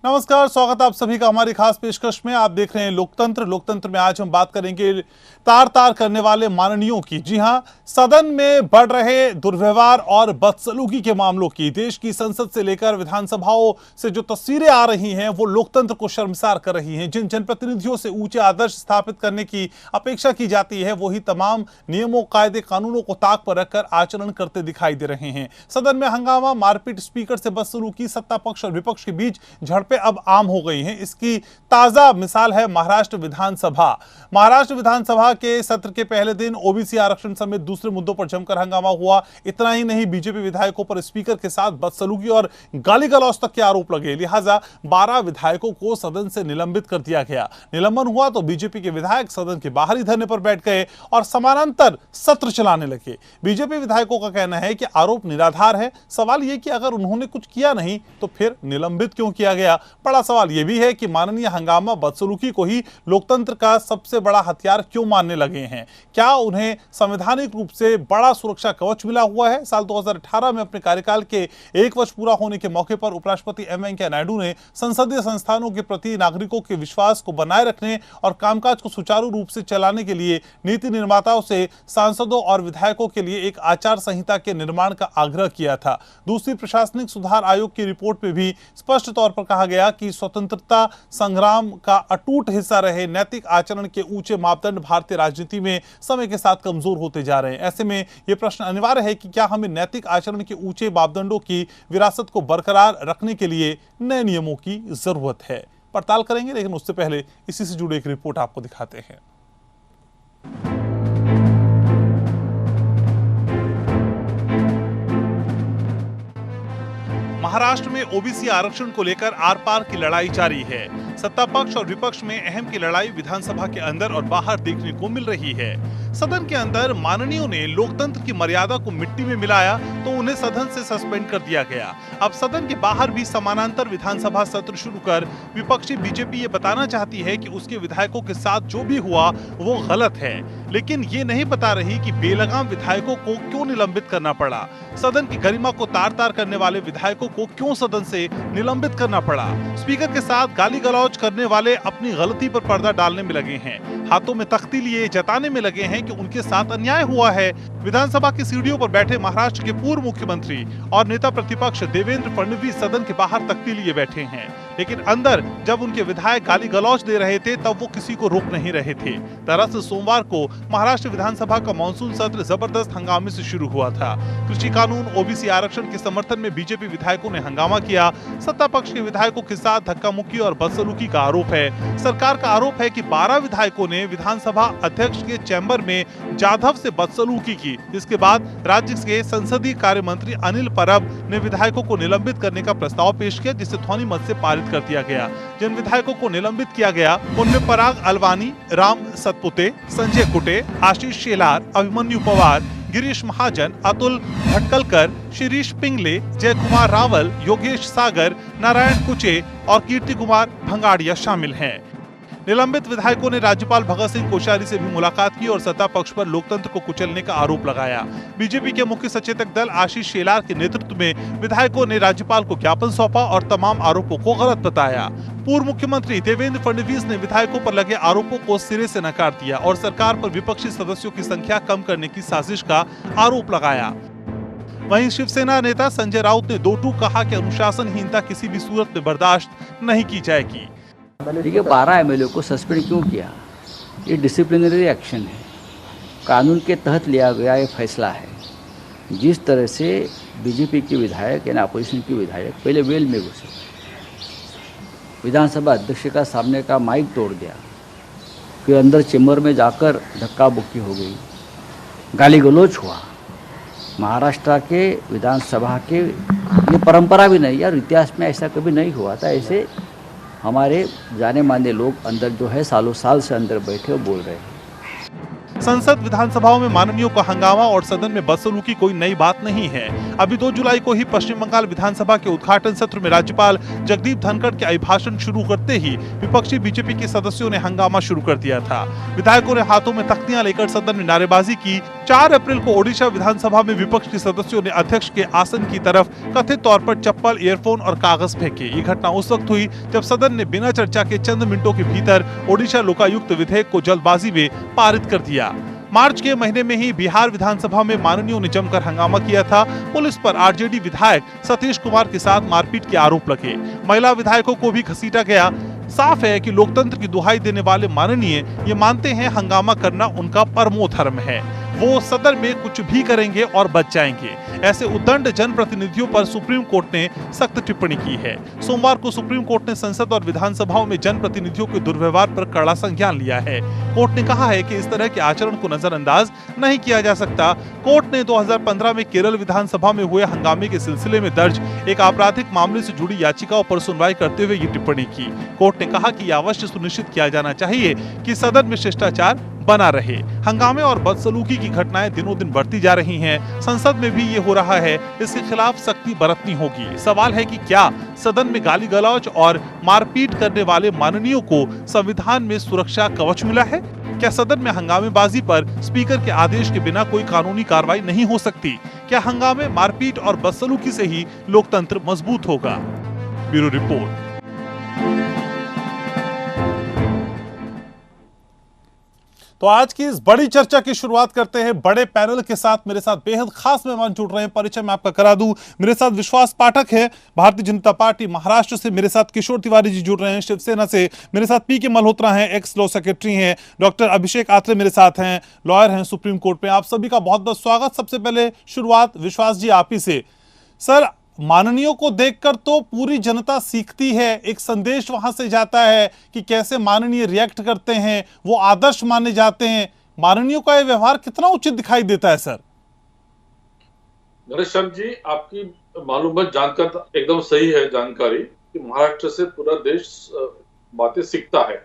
नमस्कार, स्वागत है आप सभी का हमारी खास पेशकश में। आप देख रहे हैं लोकतंत्र। लोकतंत्र में आज हम बात करेंगे तार तार करने वाले माननीयों की। जी हां, सदन में बढ़ रहे दुर्व्यवहार और बदसलूकी के मामलों की। देश की संसद से लेकर विधानसभाओं से जो तस्वीरें आ रही हैं वो लोकतंत्र को शर्मसार कर रही हैं। जिन जनप्रतिनिधियों से ऊंचे आदर्श स्थापित करने की अपेक्षा की जाती है वही तमाम नियमों, कायदे, कानूनों को ताक पर रखकर आचरण करते दिखाई दे रहे हैं। सदन में हंगामा, मारपीट, स्पीकर से बदसलूकी, सत्ता पक्ष और विपक्ष के बीच झड़पें अब आम हो गई हैं। इसकी ताजा मिसाल है महाराष्ट्र विधानसभा। महाराष्ट्र विधानसभा के सत्र के पहले दिन ओबीसी आरक्षण समेत दूसरे मुद्दों पर जमकर हंगामा हुआ। इतना ही नहीं, बीजेपी विधायकों पर स्पीकर के साथ बदसलूकी और गाली गलौज तक के आरोप लगे। लिहाजा 12 विधायकों को सदन से निलंबित कर दिया गया। निलंबन हुआ तो बीजेपी के विधायक सदन के बाहर ही धरने पर बैठ गए और समानांतर सत्र चलाने लगे। बीजेपी विधायकों का कहना है कि आरोप निराधार है। सवाल यह कि अगर उन्होंने कुछ किया नहीं तो फिर निलंबित क्यों किया गया। बड़ा सवाल यह भी है कि माननीय हंगामा, बदसलूकी को ही लोकतंत्र का सबसे बड़ा हथियार क्यों मानने लगे हैं। क्या उन्हें संवैधानिक रूप से बड़ा सुरक्षा कवच मिला हुआ है। साल 2018 में अपने कार्यकाल के 1 वर्ष पूरा होने के मौके पर उपराष्ट्रपति एम वेंकैया नायडू ने संसदीय संस्थानों के प्रति नागरिकों के विश्वास को बनाए रखने और कामकाज को सुचारू रूप से चलाने के लिए नीति निर्माताओं से सांसदों और विधायकों के लिए एक आचार संहिता के निर्माण का आग्रह किया था। दूसरी, प्रशासनिक सुधार आयोग की रिपोर्ट में भी स्पष्ट तौर पर कहा गया कि स्वतंत्रता संग्राम का अटूट हिस्सा रहे नैतिक आचरण के ऊंचे मापदंड भारतीय राजनीति में समय के साथ कमजोर होते जा रहे हैं। ऐसे में यह प्रश्न अनिवार्य है कि क्या हमें नैतिक आचरण के ऊंचे मापदंडों की विरासत को बरकरार रखने के लिए नए नियमों की जरूरत है। पड़ताल करेंगे, लेकिन उससे पहले इसी से जुड़ी एक रिपोर्ट आपको दिखाते हैं। महाराष्ट्र में ओबीसी आरक्षण को लेकर आर पार की लड़ाई जारी है। सत्ता पक्ष और विपक्ष में अहम की लड़ाई विधानसभा के अंदर और बाहर देखने को मिल रही है। सदन के अंदर माननीयों ने लोकतंत्र की मर्यादा को मिट्टी में मिलाया तो उन्हें सदन से सस्पेंड कर दिया गया। अब सदन के बाहर भी समानांतर विधानसभा सत्र शुरू कर विपक्षी बीजेपी ये बताना चाहती है कि उसके विधायकों के साथ जो भी हुआ वो गलत है, लेकिन ये नहीं बता रही कि बेलगाम विधायकों को क्यों निलंबित करना पड़ा। सदन की गरिमा को तार तार करने वाले विधायकों को क्यों सदन से निलंबित करना पड़ा। स्पीकर के साथ गाली गलौज करने वाले अपनी गलती पर पर्दा डालने में लगे हैं। हाथों में तख्ती लिए जताने में लगे हैं कि उनके साथ अन्याय हुआ है। विधानसभा की सीढ़ियों पर बैठे महाराष्ट्र के पूर्व मुख्यमंत्री और नेता प्रतिपक्ष देवेंद्र फडणवीस सदन के बाहर तख्ती लिए बैठे हैं, लेकिन अंदर जब उनके विधायक गाली गलौज दे रहे थे तब वो किसी को रोक नहीं रहे थे। दरअसल सोमवार को महाराष्ट्र विधानसभा का मानसून सत्र जबरदस्त हंगामे से शुरू हुआ था। कृषि कानून, ओबीसी आरक्षण के समर्थन में बीजेपी विधायकों ने हंगामा किया। सत्ता पक्ष के विधायकों के साथ धक्का मुक्की और बदसलूकी का आरोप है। सरकार का आरोप है कि 12 विधायकों ने विधानसभा अध्यक्ष के चैम्बर में जाधव से बदसलूकी की, जिसके बाद राज्य के संसदीय कार्य मंत्री अनिल परब ने विधायकों को निलंबित करने का प्रस्ताव पेश किया, जिसे ध्वनि मत से पारित कर दिया गया। जिन विधायकों को निलंबित किया गया उनमें पराग अलवानी, राम सतपुते, संजय कुटे, आशीष शेलार, अभिमन्यु पवार, गिरीश महाजन, अतुल भटकलकर, शिरीष पिंगले, जय कुमार रावल, योगेश सागर, नारायण कुचे और कीर्ति कुमार भंगाड़िया शामिल हैं। निलंबित विधायकों ने राज्यपाल भगत सिंह कोश्यारी से भी मुलाकात की और सत्ता पक्ष पर लोकतंत्र को कुचलने का आरोप लगाया। बीजेपी के मुख्य सचेतक दल आशीष शेलार के नेतृत्व में विधायकों ने राज्यपाल को ज्ञापन सौंपा और तमाम आरोपों को गलत बताया। पूर्व मुख्यमंत्री देवेंद्र फडणवीस ने विधायकों पर लगे आरोपों को सिरे से नकार दिया और सरकार पर विपक्षी सदस्यों की संख्या कम करने की साजिश का आरोप लगाया। वहीं शिवसेना नेता संजय राउत ने दो टूक कहा कि अनुशासनहीनता किसी भी सूरत में बर्दाश्त नहीं की जाएगी। देखिए, 12 एमएलए को सस्पेंड क्यों किया? ये डिसिप्लिनरी एक्शन है, कानून के तहत लिया गया ये फैसला है। जिस तरह से बीजेपी के विधायक यानी अपोजिशन के विधायक पहले वेल में घुसे, विधानसभा अध्यक्ष का सामने का माइक तोड़ दिया, फिर अंदर चैम्बर में जाकर धक्का बुक्की हो गई, गाली गलौज हुआ। महाराष्ट्र के विधानसभा के ये परंपरा भी नहीं यार, इतिहास में ऐसा कभी नहीं हुआ था। ऐसे हमारे जाने माने लोग अंदर जो है सालों साल से अंदर बैठे और बोल रहे हैं। संसद विधानसभाओं में माननीयों का हंगामा और सदन में बदसलूकी कोई नई बात नहीं है। अभी 2 जुलाई को ही पश्चिम बंगाल विधानसभा के उद्घाटन सत्र में राज्यपाल जगदीप धनखड़ के अभिभाषण शुरू करते ही विपक्षी बीजेपी के सदस्यों ने हंगामा शुरू कर दिया था। विधायकों ने हाथों में तख्तियां लेकर सदन में नारेबाजी की, 4 अप्रैल को ओडिशा विधानसभा में विपक्ष के सदस्यों ने अध्यक्ष के आसन की तरफ कथित तौर पर चप्पल, ईयरफोन और कागज फेंके। ये घटना उस वक्त हुई जब सदन ने बिना चर्चा के चंद मिनटों के भीतर ओडिशा लोकायुक्त विधेयक को जल्दबाजी में पारित कर दिया। मार्च के महीने में ही बिहार विधानसभा में माननीयों ने जमकर हंगामा किया था। पुलिस पर आरजेडी विधायक सतीश कुमार के साथ मारपीट के आरोप लगे। महिला विधायकों को भी घसीटा गया। साफ है कि लोकतंत्र की दुहाई देने वाले माननीय ये मानते हैं हंगामा करना उनका परमो धर्म है। वो सदन में कुछ भी करेंगे और बच जाएंगे। ऐसे उद्दंड जनप्रतिनिधियों पर सुप्रीम कोर्ट ने सख्त टिप्पणी की है। सोमवार को सुप्रीम कोर्ट ने संसद और विधानसभाओं में जनप्रतिनिधियों के दुर्व्यवहार पर कड़ा संज्ञान लिया है। कोर्ट ने कहा है कि इस तरह के आचरण को नजरअंदाज नहीं किया जा सकता। कोर्ट ने 2015 में केरल विधानसभा में हुए हंगामे के सिलसिले में दर्ज एक आपराधिक मामले से जुड़ी याचिकाओं पर सुनवाई करते हुए ये टिप्पणी की। कोर्ट ने कहा कि यह अवश्य सुनिश्चित किया जाना चाहिए कि सदन में शिष्टाचार बना रहे। हंगामे और बदसलूकी की घटनाएं दिनों दिन बढ़ती जा रही हैं। संसद में भी ये हो रहा है। इसके खिलाफ सख्ती बरतनी होगी। सवाल है कि क्या सदन में गाली गलौज और मारपीट करने वाले माननीयों को संविधान में सुरक्षा कवच मिला है? क्या सदन में हंगामेबाजी पर स्पीकर के आदेश के बिना कोई कानूनी कार्रवाई नहीं हो सकती? क्या हंगामे, मारपीट और बदसलूकी से ही लोकतंत्र मजबूत होगा? Bureau report. तो आज की इस बड़ी चर्चा की शुरुआत करते हैं बड़े पैनल के साथ। मेरे साथ बेहद खास मेहमान जुड़ रहे हैं। परिचय मैं आपका करा दूं। मेरे साथ विश्वास पाठक है, भारतीय जनता पार्टी महाराष्ट्र से। मेरे साथ किशोर तिवारी जी जुड़ रहे हैं, शिवसेना से। मेरे साथ पी के मल्होत्रा हैं, एक्स लॉ सेक्रेटरी हैं। डॉक्टर अभिषेक आत्रे मेरे साथ हैं, लॉयर हैं सुप्रीम कोर्ट में। आप सभी का बहुत बहुत स्वागत। सबसे पहले शुरुआत विश्वास जी आप ही से। सर, माननीयों को देखकर तो पूरी जनता सीखती है। एक संदेश वहां से जाता है कि कैसे माननीय रिएक्ट करते हैं, वो आदर्श माने जाते हैं। माननीयों का ये व्यवहार कितना उचित दिखाई देता है सर? नरेश जी, आपकी मालूमात जानकर एकदम सही है जानकारी कि महाराष्ट्र से पूरा देश बातें सीखता है।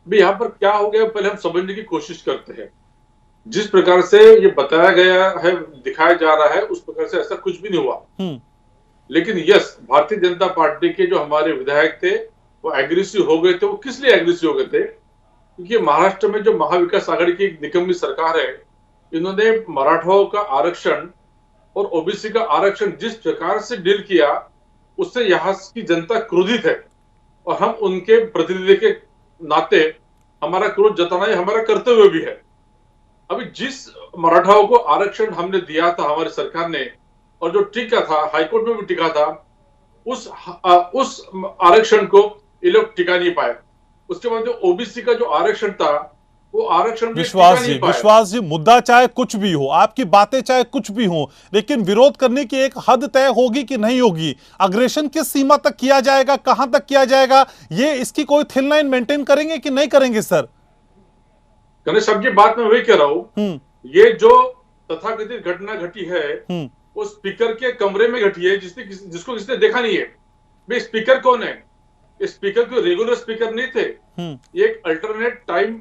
भी यहाँ पर क्या हो गया पहले हम समझने की कोशिश करते हैं। जिस प्रकार से ये बताया गया है, दिखाया जा रहा है, उस प्रकार से ऐसा कुछ भी नहीं हुआ। लेकिन यस, भारतीय जनता पार्टी के जो हमारे विधायक थे वो एग्रेसिव हो गए थे। वो किस लिए एग्रेसिव हो गए थे? क्योंकि महाराष्ट्र में जो महाविकास आघाड़ी की निकम्मी सरकार है, इन्होंने मराठाओं का आरक्षण और ओबीसी का आरक्षण जिस प्रकार से डील किया, उससे यहाँ की जनता क्रोधित है। और हम उनके प्रतिनिधि के नाते हमारा क्रोध जताना ही हमारा कर्तव्य भी है। अभी जिस मराठाओं को आरक्षण हमने दिया था हमारी सरकार ने, और जो टिका था, हाईकोर्ट में भी टिका था, उस आरक्षण को ये लोग टिका नहीं पाए। उसके बाद जो ओबीसी का जो आरक्षण था, वो आरक्षण विश्वास जी, मुद्दा चाहे कुछ भी हो, आपकी बातें चाहे कुछ भी हो, लेकिन विरोध करने की एक हद तय होगी कि नहीं होगी। अग्रेशन किस सीमा तक किया जाएगा, कहां तक किया जाएगा, ये इसकी कोई थिन लाइन मेंटेन करेंगे कि नहीं करेंगे सर? गणेश साहब जी, बात मैं वही कह रहा हूं। ये जो तथाकथित घटना घटी है वो स्पीकर के कमरे में घटी है, जिसको किसने देखा नहीं है। भाई स्पीकर कौन है? स्पीकर कोई रेगुलर स्पीकर नहीं थे। ये एक अल्टरनेट टाइम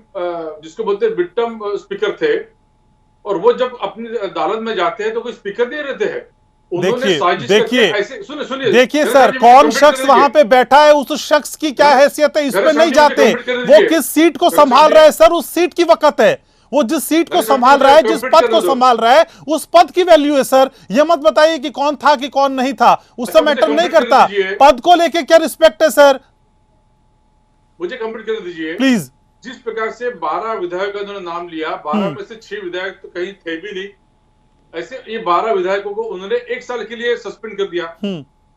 जिसको बोलते हैं मिड टर्म स्पीकर थे। और वो जब अपनी अदालत में जाते हैं तो कोई स्पीकर नहीं रहते हैं। देखिए सर, कौन शख्स वहां पे बैठा है, उस शख्स की क्या हैसियत है, इस पे नहीं जाते। वो किस सीट को संभाल रहा है सर, उस सीट की वक्त है। वो जिस सीट को संभाल रहा है, जिस पद को संभाल रहा है, उस पद की वैल्यू है सर। ये मत बताइए कि कौन था कि कौन नहीं था, उससे मैटर नहीं करता। पद को लेके क्या रिस्पेक्ट है सर? मुझे कंप्लीट कर दीजिए प्लीज। जिस प्रकार से 12 विधायकों ने नाम लिया, 12 में से 6 विधायक तो कहीं थे भी नहीं। ऐसे ये 12 विधायकों को उन्होंने 1 साल के लिए सस्पेंड कर दिया।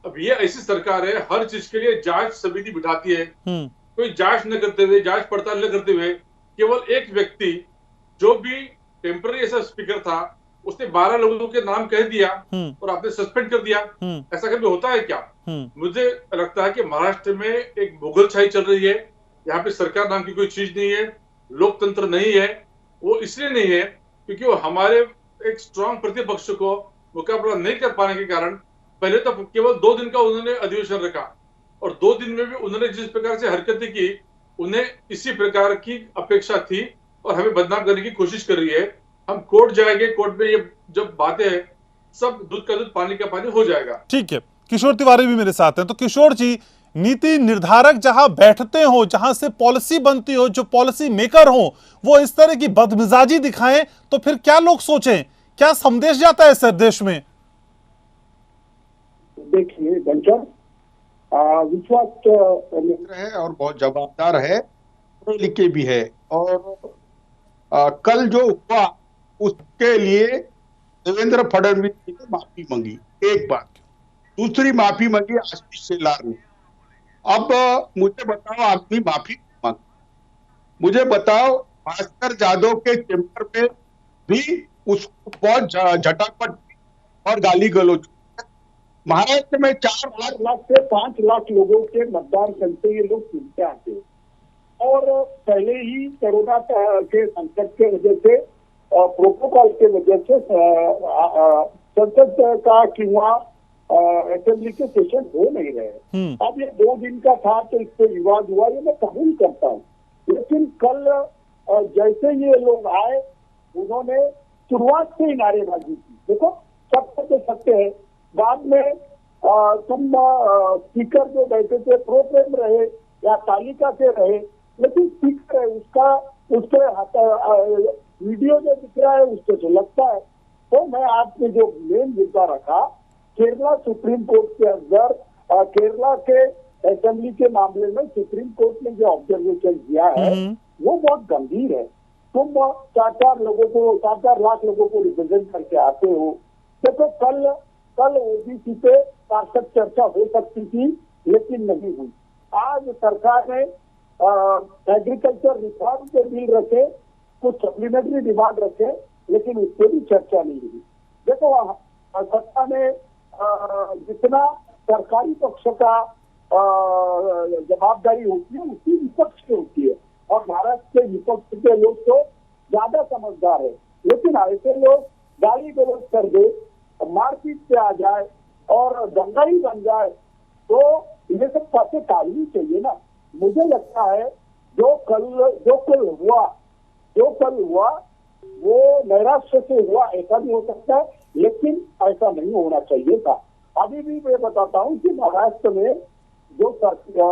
अब ये ऐसी सरकार है, हर चीज के लिए जांच समिति बिठाती है। कोई जांच न करते हुए, जांच पड़ताल न करते हुए, केवल एक व्यक्ति जो भी टेम्पररी ऐसा स्पीकर था, उसने 12 लोगों के नाम कह दिया और आपने सस्पेंड कर दिया। ऐसा कभी होता है क्या? मुझे लगता है कि महाराष्ट्र में एक मुगलशाही चल रही है। यहाँ पे सरकार नाम की कोई चीज नहीं है, लोकतंत्र नहीं है। वो इसलिए नहीं है क्योंकि वो हमारे एक स्ट्रॉन्ग प्रतिपक्ष को मुकाबला नहीं कर पाने के कारण पहले तो केवल 2 दिन का उन्होंने अधिवेशन रखा, और 2 दिन में भी उन्होंने जिस प्रकार से हरकतें की, उन्हें इसी प्रकार की अपेक्षा थी और हमें बदनाम करने की कोशिश कर रही है। हम कोर्ट जाएंगे, कोर्ट में ये जब बातें हैं, सब दूध का दूध पानी का पानी हो जाएगा। ठीक है, किशोर तिवारी भी मेरे साथ हैं। तो किशोर जी, नीति निर्धारक जहां बैठते हो, जहां से पॉलिसी बनती हो, जो पॉलिसी मेकर हो, वो इस तरह की बदमिजाजी दिखाएं तो फिर क्या लोग सोचें? क्या संदेश जाता है सर देश में? देखिए बंचर विश्वास मित्र है और बहुत जवाबदार है, पढ़े लिखे भी है, और कल जो हुआ उसके लिए देवेंद्र फडणवीस जी ने माफी मांगी, एक बात। दूसरी माफी मांगी आशीष शेलार ने। अब मुझे बताओ, आदमी माफी मांगे, मुझे बताओ भास्कर जाधव के चैम्बर में भी उसको बहुत झटापट और गाली गलौज। महाराष्ट्र में 4 लाख से 5 लाख लोगों के मतदान करते ये लोग चुनते आते हैं, और पहले ही कोरोना के संकट के वजह से प्रोटोकॉल के वजह से संसद का किंवा असेंबली के सेशन हो नहीं रहे। अब ये 2 दिन का था तो इस पे विवाद हुआ, ये मैं कबूल करता हूँ, लेकिन कल जैसे ये लोग आए उन्होंने शुरुआत से ही नारेबाजी की। देखो सत्य तो सत्य है, बाद में तुम स्पीकर जो बैठे थे प्रोग्राम रहे या तालिका से रहे, लेकिन स्पीकर है उसका उसके वीडियो जो दिख रहा है उससे जो लगता है। तो मैं आपने जो मेन मुद्दा रखा केरला सुप्रीम कोर्ट के अंदर, केरला के असेंबली के मामले में सुप्रीम कोर्ट ने जो ऑब्जर्वेशन दिया है वो बहुत गंभीर है। तुम 4 लाख लोगों को रिप्रेजेंट करके आते हो। देखो कल ओबीसी पे सार्थक चर्चा हो सकती थी, लेकिन नहीं हुई। आज सरकार ने एग्रीकल्चर रिफॉर्म के बिल रखे, कुछ सप्लीमेंट्री डिमांड रखे, लेकिन उस पर भी चर्चा नहीं हुई। देखो सत्ता में जितना सरकारी पक्ष का जवाबदारी होती है उसी विपक्ष की होती है, और महाराष्ट्र के विपक्ष के लोग तो ज्यादा समझदार है। लेकिन ऐसे लोग गाली गलौज कर दे, मारपीट पे आ जाए और दंगा ही बन जाए, तो ये सब बातें टालनी चाहिए ना। मुझे लगता है जो कल हुआ वो नैराश्य से हुआ, ऐसा भी हो सकता है, लेकिन ऐसा नहीं होना चाहिए था। अभी भी मैं बताता हूँ कि महाराष्ट्र में जो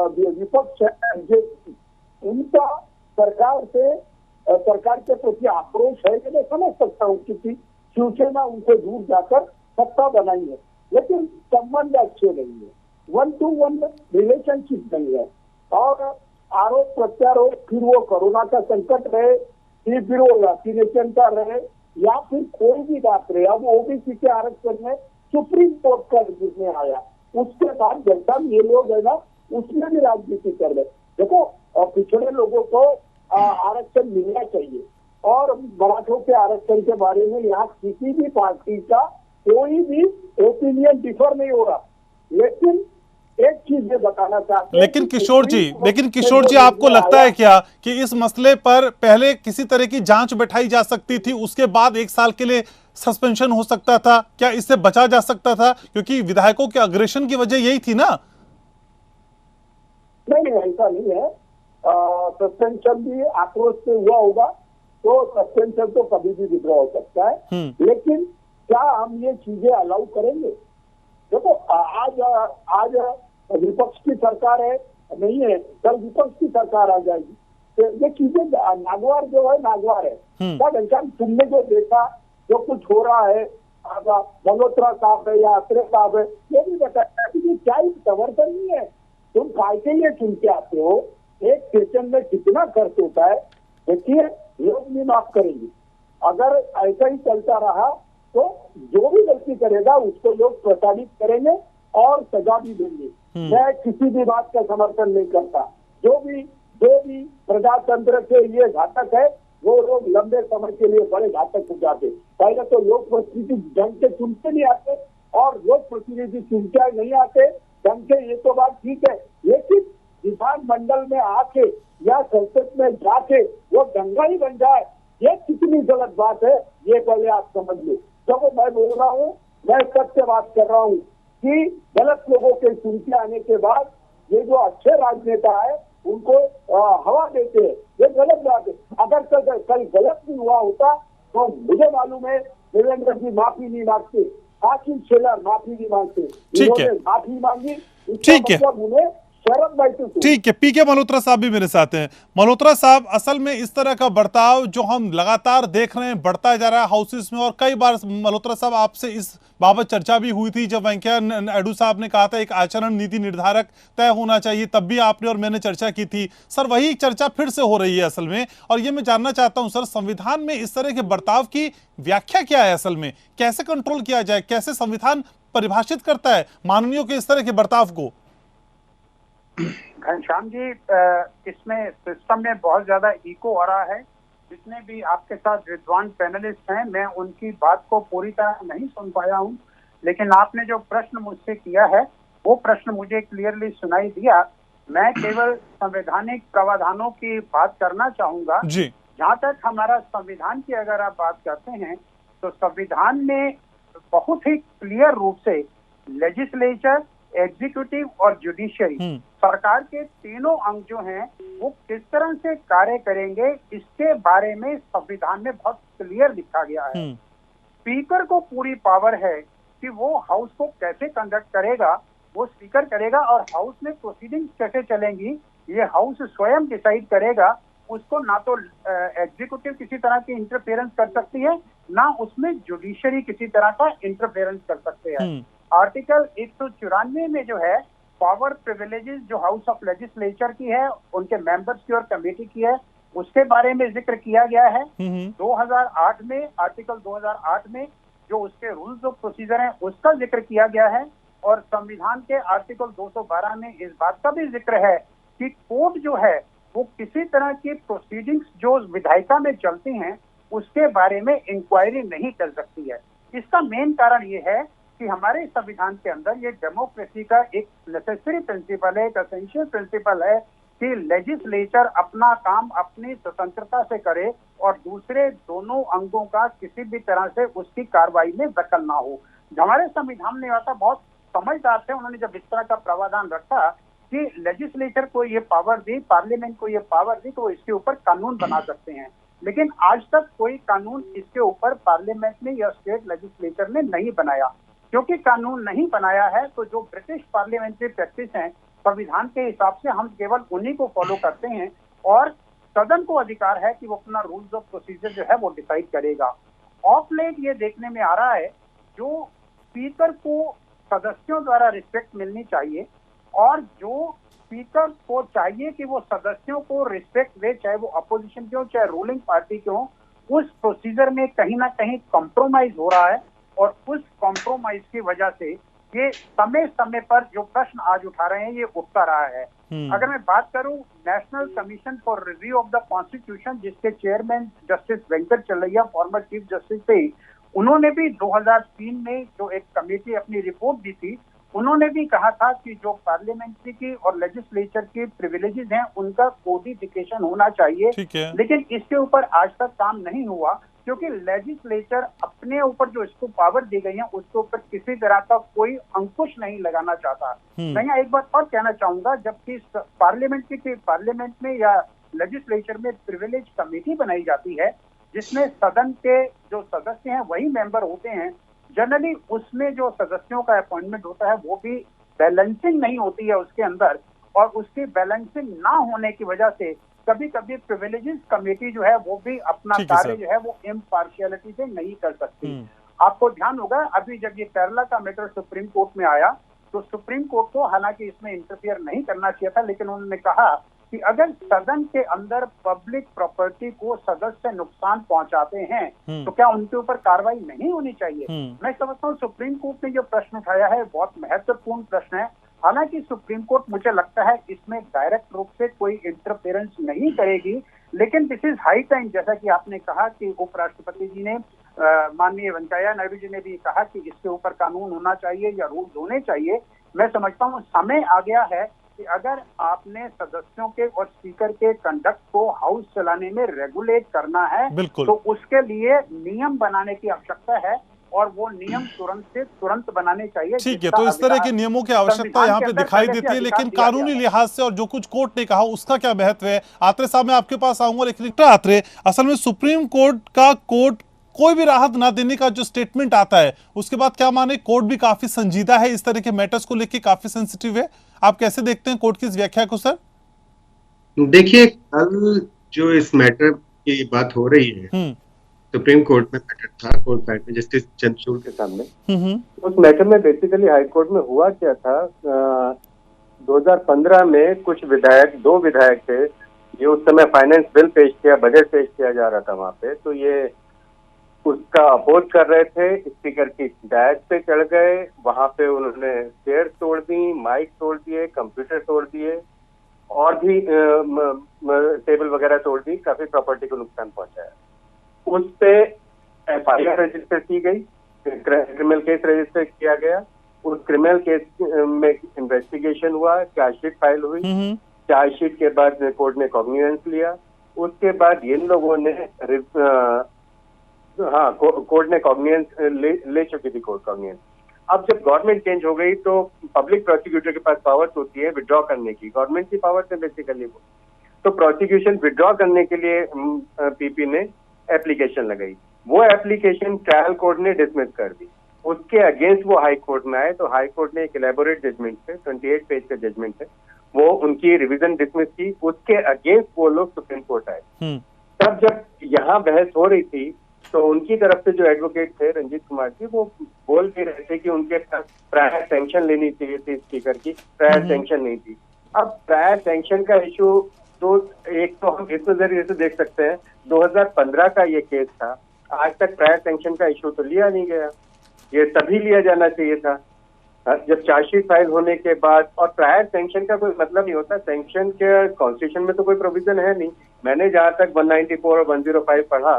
विपक्ष है बीजेपी, उनका सरकार के प्रति आक्रोश है, मैं समझ सकता हूँ, क्योंकि शिवसेना उनसे दूर जाकर सत्ता बनाई है, लेकिन संबंध अच्छे नहीं है, 1-to-1 रिलेशनशिप नहीं है, और आरोप प्रत्यारोप, फिर वो कोरोना का संकट रहे, फिर वो वैक्सीनेशन का रहे, या फिर कोई भी बात रहे। अब ओबीसी के आरक्षण में सुप्रीम कोर्ट का निर्णय आया, उसके बाद जनता ये लोग है ना उसमें भी राजनीति कर रहे। देखो पिछड़े लोगों को आरक्षण मिलना चाहिए, और मराठों के आरक्षण के बारे में यहाँ किसी भी पार्टी का कोई भी ओपिनियन डिफर नहीं हो रहा। लेकिन एक चीज ये बताना चाहते हैं, लेकिन किशोर जी आपको लगता है क्या कि इस मसले पर पहले किसी तरह की जांच बैठाई जा सकती थी, उसके बाद 1 साल के लिए सस्पेंशन हो सकता था? क्या इससे बचा जा सकता था? क्योंकि विधायकों के अग्रेशन की वजह यही थी ना। नहीं, ऐसा नहीं है। सस्पेंशन भी आक्रोश से हुआ होगा तो सस्पेंशन तो कभी भी विड्रॉ हो सकता है, लेकिन क्या हम ये चीजें अलाउ करेंगे? देखो आज विपक्ष की सरकार है, नहीं है, कल विपक्ष की सरकार आ जाएगी, तो ये चीजें नागवार जो है नागवार है। क्या तुमने जो देखा, जो कुछ हो रहा है, मल्होत्रा साहब है या अत्रे साहब है, ये भी बताया कि क्या समर्थन नहीं है, तुम काय के लिए चुन के आते हो, एक स्टेशन में कितना खर्च होता है, देखिए लोग नहीं माफ करेंगे। अगर ऐसा ही चलता रहा तो जो भी गलती करेगा उसको लोग प्रताड़ित करेंगे और सजा भी देंगे। मैं किसी भी बात का समर्थन नहीं करता, जो भी प्रजातंत्र के लिए घातक है वो लोग लंबे समय के लिए बड़े घातक हो जाते। पहले तो लोक प्रतिनिधि ढंग से चुनते नहीं आते, और लोक प्रतिनिधि चुनते नहीं आते ढंग से, ये तो बात ठीक है, लेकिन विधानमंडल में आके या संसद में जाके वो दंगा ही बन जाए, ये कितनी गलत बात है, ये पहले आप समझ लो। जब मैं बोल रहा हूँ, मैं सत्य बात कर रहा हूँ कि गलत लोगों के चुनके आने के बाद ये जो अच्छे राजनेता है उनको हवा देते हैं, ये गलत बात है। अगर कल गलत भी हुआ होता तो मुझे मालूम है देवेंद्र जी माफी नहीं मांगते, आशीष शेलार माफी नहीं मांगते, इन्होंने माफी मांगी, ठीक है, मतलब उन्हें शरद भाई तो ठीक है, पीके मल्होत्रा साहब भी मेरे साथ हैं। मल्होत्रा साहब, असल में इस तरह का बर्ताव जो हम लगातार देख रहे हैं बढ़ता जा रहा है हाउसेस में, और कई बार मल्होत्रा साहब आपसे इस बाबत चर्चा भी हुई थी जब वेंकैया नायडू साहब ने कहा था एक आचरण नीति निर्धारक तय होना चाहिए, तब भी आपने और मैंने चर्चा की थी। सर, वही चर्चा फिर से हो रही है असल में, और ये मैं जानना चाहता हूं सर, संविधान में इस तरह के बर्ताव की व्याख्या क्या है असल में? कैसे कंट्रोल किया जाए? कैसे संविधान परिभाषित करता है माननीयों के इस तरह के बर्ताव को? घनश्याम जी, इसमें सिस्टम में बहुत ज्यादा इको आ रहा है। जितने भी आपके साथ विद्वान पैनलिस्ट हैं, मैं उनकी बात को पूरी तरह नहीं सुन पाया हूं, लेकिन आपने जो प्रश्न मुझसे किया है वो प्रश्न मुझे क्लियरली सुनाई दिया। मैं केवल संवैधानिक प्रावधानों की बात करना चाहूंगा। जहां तक हमारा संविधान की अगर आप बात करते हैं तो संविधान में बहुत ही क्लियर रूप से लेजिस्लेचर, एग्जीक्यूटिव और जुडिशरी, सरकार के तीनों अंग जो हैं वो किस तरह से कार्य करेंगे इसके बारे में संविधान में बहुत क्लियर लिखा गया है। स्पीकर को पूरी पावर है कि वो हाउस को कैसे कंडक्ट करेगा, वो स्पीकर करेगा, और हाउस में प्रोसीडिंग्स कैसे चलेंगी ये हाउस स्वयं डिसाइड करेगा। उसको ना तो एग्जीक्यूटिव किसी तरह की इंटरफेरेंस कर सकती है, ना उसमें जुडिशरी किसी तरह का इंटरफेरेंस कर सकते हैं। आर्टिकल 194 में जो है पावर प्रिविलेजेस जो हाउस ऑफ लेजिस्लेचर की है, उनके मेंबर्स की और कमेटी की है, उसके बारे में जिक्र किया गया है। 2008 में, आर्टिकल 2008 में जो उसके रूल्स ऑफ प्रोसीजर हैं उसका जिक्र किया गया है, और संविधान के आर्टिकल 212 में इस बात का भी जिक्र है कि कोर्ट जो है वो किसी तरह की प्रोसीडिंग्स जो विधायिका में चलती हैं उसके बारे में इंक्वायरी नहीं कर सकती है। इसका मेन कारण ये है कि हमारे संविधान के अंदर ये डेमोक्रेसी का एक नेसेसरी प्रिंसिपल है, एक एसेंशियल प्रिंसिपल है कि लेजिस्लेचर अपना काम अपनी स्वतंत्रता से करे और दूसरे दोनों अंगों का किसी भी तरह से उसकी कार्रवाई में दखल ना हो। हमारे संविधान में आता बहुत समझदार थे, उन्होंने जब इस तरह का प्रावधान रखा कि लेजिस्लेचर को ये पावर दी, पार्लियामेंट को ये पावर दी, तो इसके ऊपर कानून बना सकते हैं। लेकिन आज तक कोई कानून इसके ऊपर पार्लियामेंट ने या स्टेट लेजिस्लेचर ने नहीं बनाया। क्योंकि कानून नहीं बनाया है तो जो ब्रिटिश पार्लियामेंट्री प्रैक्टिस है संविधान के हिसाब से हम केवल उन्हीं को फॉलो करते हैं, और सदन को अधिकार है कि वो अपना रूल्स ऑफ प्रोसीजर जो है वो डिसाइड करेगा। ऑफ लेट ये देखने में आ रहा है जो स्पीकर को सदस्यों द्वारा रिस्पेक्ट मिलनी चाहिए, और जो स्पीकर को चाहिए कि वो सदस्यों को रिस्पेक्ट दे, चाहे वो अपोजिशन के हो चाहे रूलिंग पार्टी के हो, उस प्रोसीजर में कहीं ना कहीं कॉम्प्रोमाइज हो रहा है। और उस कॉम्प्रोमाइज की वजह से ये समय समय पर जो प्रश्न आज उठा रहे हैं ये उठता रहा है। अगर मैं बात करूं national commission for review of the constitution, जिसके चेयरमैन जस्टिस वेंकट चलैया फॉर्मर चीफ जस्टिस थे, उन्होंने भी 2003 में जो एक कमेटी अपनी रिपोर्ट दी थी, उन्होंने भी कहा था कि जो पार्लियामेंट्री की और लेजिस्लेचर की प्रिविलेजेस हैं उनका कोडिफिकेशन होना चाहिए। लेकिन इसके ऊपर आज तक काम नहीं हुआ, क्योंकि लेजिस्लेचर अपने ऊपर जो इसको पावर दी गई है उसके ऊपर किसी तरह का कोई अंकुश नहीं लगाना चाहता। मैं यहाँ एक बात और कहना चाहूंगा, जबकि पार्लियामेंट में या लेजिस्लेचर में प्रिविलेज कमेटी बनाई जाती है जिसमें सदन के जो सदस्य हैं वही मेंबर होते हैं, जनरली उसमें जो सदस्यों का अपॉइंटमेंट होता है वो भी बैलेंसिंग नहीं होती है उसके अंदर, और उसकी बैलेंसिंग ना होने की वजह से कभी कभी प्रिविलेजेस कमेटी जो है वो भी अपना कार्य जो है वो इम्पार्शियलिटी से नहीं कर सकती। आपको ध्यान होगा अभी जब ये केरला का मैटर सुप्रीम कोर्ट में आया तो सुप्रीम कोर्ट को हालांकि इसमें इंटरफियर नहीं करना चाहिए था, लेकिन उन्होंने कहा कि अगर सदन के अंदर पब्लिक प्रॉपर्टी को सदस्य नुकसान पहुंचाते हैं तो क्या उनके ऊपर कार्रवाई नहीं होनी चाहिए। मैं समझता हूँ सुप्रीम कोर्ट ने जो प्रश्न उठाया है बहुत महत्वपूर्ण प्रश्न है। हालांकि सुप्रीम कोर्ट मुझे लगता है इसमें डायरेक्ट रूप से कोई इंटरफेरेंस नहीं करेगी, लेकिन दिस इज हाई टाइम, जैसा कि आपने कहा कि उपराष्ट्रपति जी ने, माननीय वेंकैया नायडू जी ने भी कहा कि इसके ऊपर कानून होना चाहिए या रूल्स होने चाहिए। मैं समझता हूँ समय आ गया है कि अगर आपने सदस्यों के और स्पीकर के कंडक्ट को हाउस चलाने में रेगुलेट करना है तो उसके लिए नियम बनाने की आवश्यकता है, और वो नियम तुरंत से तुरंत बनाने चाहिए। ठीक है, तो इस तरह के नियमों की आवश्यकता यहाँ पे दिखाई देती है, लेकिन कानूनी लिहाज से और जो कुछ कोर्ट ने कहा उसका क्या महत्व है? आत्रे साहब मैं आपके पास आऊंगा, लेकिन आत्रे, असल में सुप्रीम कोर्ट का कोर्ट कोई भी राहत ना देने का जो स्टेटमेंट आता है उसके बाद क्या माने कोर्ट भी काफी संजीदा है, इस तरह के मैटर्स को लेकर काफी सेंसिटिव है। आप कैसे देखते हैं कोर्ट की इस व्याख्या को सर? देखिए, कल जो इस मैटर की बात हो रही है, सुप्रीम कोर्ट में मैटर था, कोर्ट बैठ में जस्टिस चंद्रचूड़ के सामने। उस मैटर में बेसिकली हाई कोर्ट में हुआ क्या था, 2015 में कुछ विधायक, 2 विधायक थे, ये उस समय फाइनेंस बिल पेश किया, बजट पेश किया जा रहा था वहां पे, तो ये उसका अपोज कर रहे थे। स्पीकर की डायस पे चढ़ गए, वहां पे उन्होंने चेयर तोड़ दी, माइक तोड़ दिए, कंप्यूटर तोड़ दिए और भी टेबल वगैरह तोड़ दी, काफी प्रॉपर्टी को नुकसान पहुंचाया। उस पे FIR रजिस्टर की गई, क्रिमिनल केस रजिस्टर किया गया। उस क्रिमिनल केस में इन्वेस्टिगेशन हुआ, चार्जशीट फाइल हुई। चार्जशीट के बाद कोर्ट ने कॉग्निजेंस लिया। उसके बाद इन लोगों ने कोर्ट ने कॉग्निजेंस ले चुकी थी कोर्ट कॉग्निजेंस। अब जब गवर्नमेंट चेंज हो गई तो पब्लिक प्रोसिक्यूटर के पास पावर्स होती है विड्रॉ करने की, गवर्नमेंट की पावर्स है बेसिकली वो। तो प्रोसिक्यूशन विड्रॉ करने के लिए पीपी ने एप्लीकेशन लगाई, वो एप्लीकेशन ट्रायल कोर्ट ने डिसमिस कर दी। उसके अगेंस्ट वो हाई कोर्ट में आए, तो हाई कोर्ट ने एक इलेबोरेट जजमेंट है, 28 पेज का जजमेंट है, वो उनकी रिवीजन डिसमिस की। उसके अगेंस्ट वो लोग सुप्रीम कोर्ट आए। तब जब यहाँ बहस हो रही थी तो उनकी तरफ से जो एडवोकेट थे रंजीत कुमार जी, वो बोल भी रहे थे कि उनके पास प्रायर सैंक्शन लेनी चाहिए थी स्पीकर की, प्रायर सैंक्शन नहीं थी। अब प्रायर सैंक्शन का इशू तो एक तो हम इस नजरिए से देख सकते हैं, 2015 का ये केस था, आज तक प्रायर सैंक्शन का इशू तो लिया नहीं गया, ये तभी लिया जाना चाहिए था जब चार्जशीट फाइल होने के बाद। और प्रायर सैंक्शन का कोई मतलब नहीं होता, सैंक्शन के कॉन्स्टिट्यूशन में तो कोई प्रोविजन है नहीं। मैंने जहाँ तक 194 और 105 पढ़ा,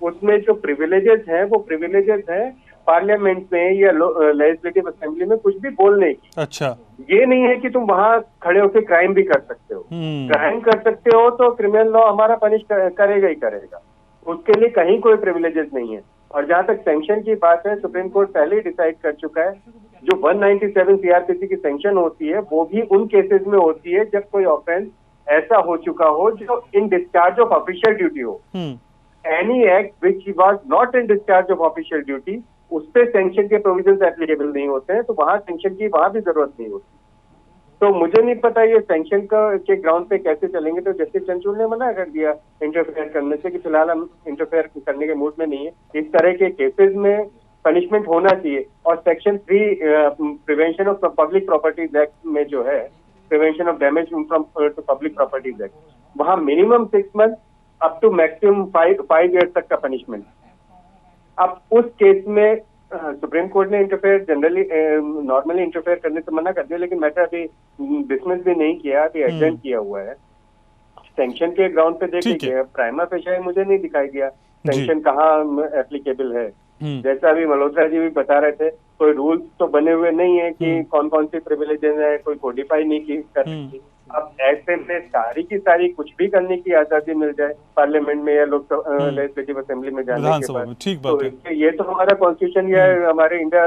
उसमें जो प्रिविलेजेस हैं वो प्रिविलेजेस हैं पार्लियामेंट में या लेजिस्लेटिव असेंबली में कुछ भी बोलने की। अच्छा, ये नहीं है कि तुम वहां खड़े होकर क्राइम भी कर सकते हो। क्राइम कर सकते हो तो क्रिमिनल लॉ हमारा पनिश करेगा ही करेगा, उसके लिए कहीं कोई प्रिविलेजेस नहीं है। और जहां तक सैंक्शन की बात है, सुप्रीम कोर्ट पहले ही डिसाइड कर चुका है, जो 197 सीआरपीसी की सैंक्शन होती है वो भी उन केसेस में होती है जब कोई ऑफेंस ऐसा हो चुका हो जो in discharge of official duty हो। Any act which was not in discharge of official duty, उस पे सैंक्शन के प्रोविजंस एप्लीकेबल नहीं होते हैं, तो वहां सैंक्शन की वहां भी जरूरत नहीं होती। तो मुझे नहीं पता ये सैंक्शन के ग्राउंड पे कैसे चलेंगे। तो जस्टिस चंद्रचूड़ ने मना कर दिया इंटरफेयर करने से कि फिलहाल हम इंटरफेयर करने के मूड में नहीं है। इस तरह के केसेस में पनिशमेंट होना चाहिए। और section 3 prevention of public properties act में जो है, prevention of damage from to public properties act, वहां minimum 6 month up to maximum 5 years तक का पनिशमेंट। अब उस केस में सुप्रीम कोर्ट ने इंटरफेयर जनरली नॉर्मली इंटरफेयर करने से मना कर दिया, लेकिन मैटर अभी डिसमिस भी नहीं किया, अभी एडजर्न किया हुआ है। सैंक्शन के ग्राउंड पे देखिए, प्राइमा फेशिया मुझे नहीं दिखाई दिया सैंक्शन कहाँ एप्लीकेबल है। जैसा अभी मल्होत्रा जी भी बता रहे थे, कोई रूल्स तो बने हुए नहीं है कि कौन कौन सी प्रिविलेजेस है, कोई कोडिफाई नहीं की कर सकती। अब ऐसे में सारी की सारी कुछ भी करने की आजादी मिल जाए पार्लियामेंट में या लोकसभा लेजिस्लेटिव असेंबली में जाने के बाद, ठीक बात है। तो ये तो हमारा कॉन्स्टिट्यूशन या हमारे इंडिया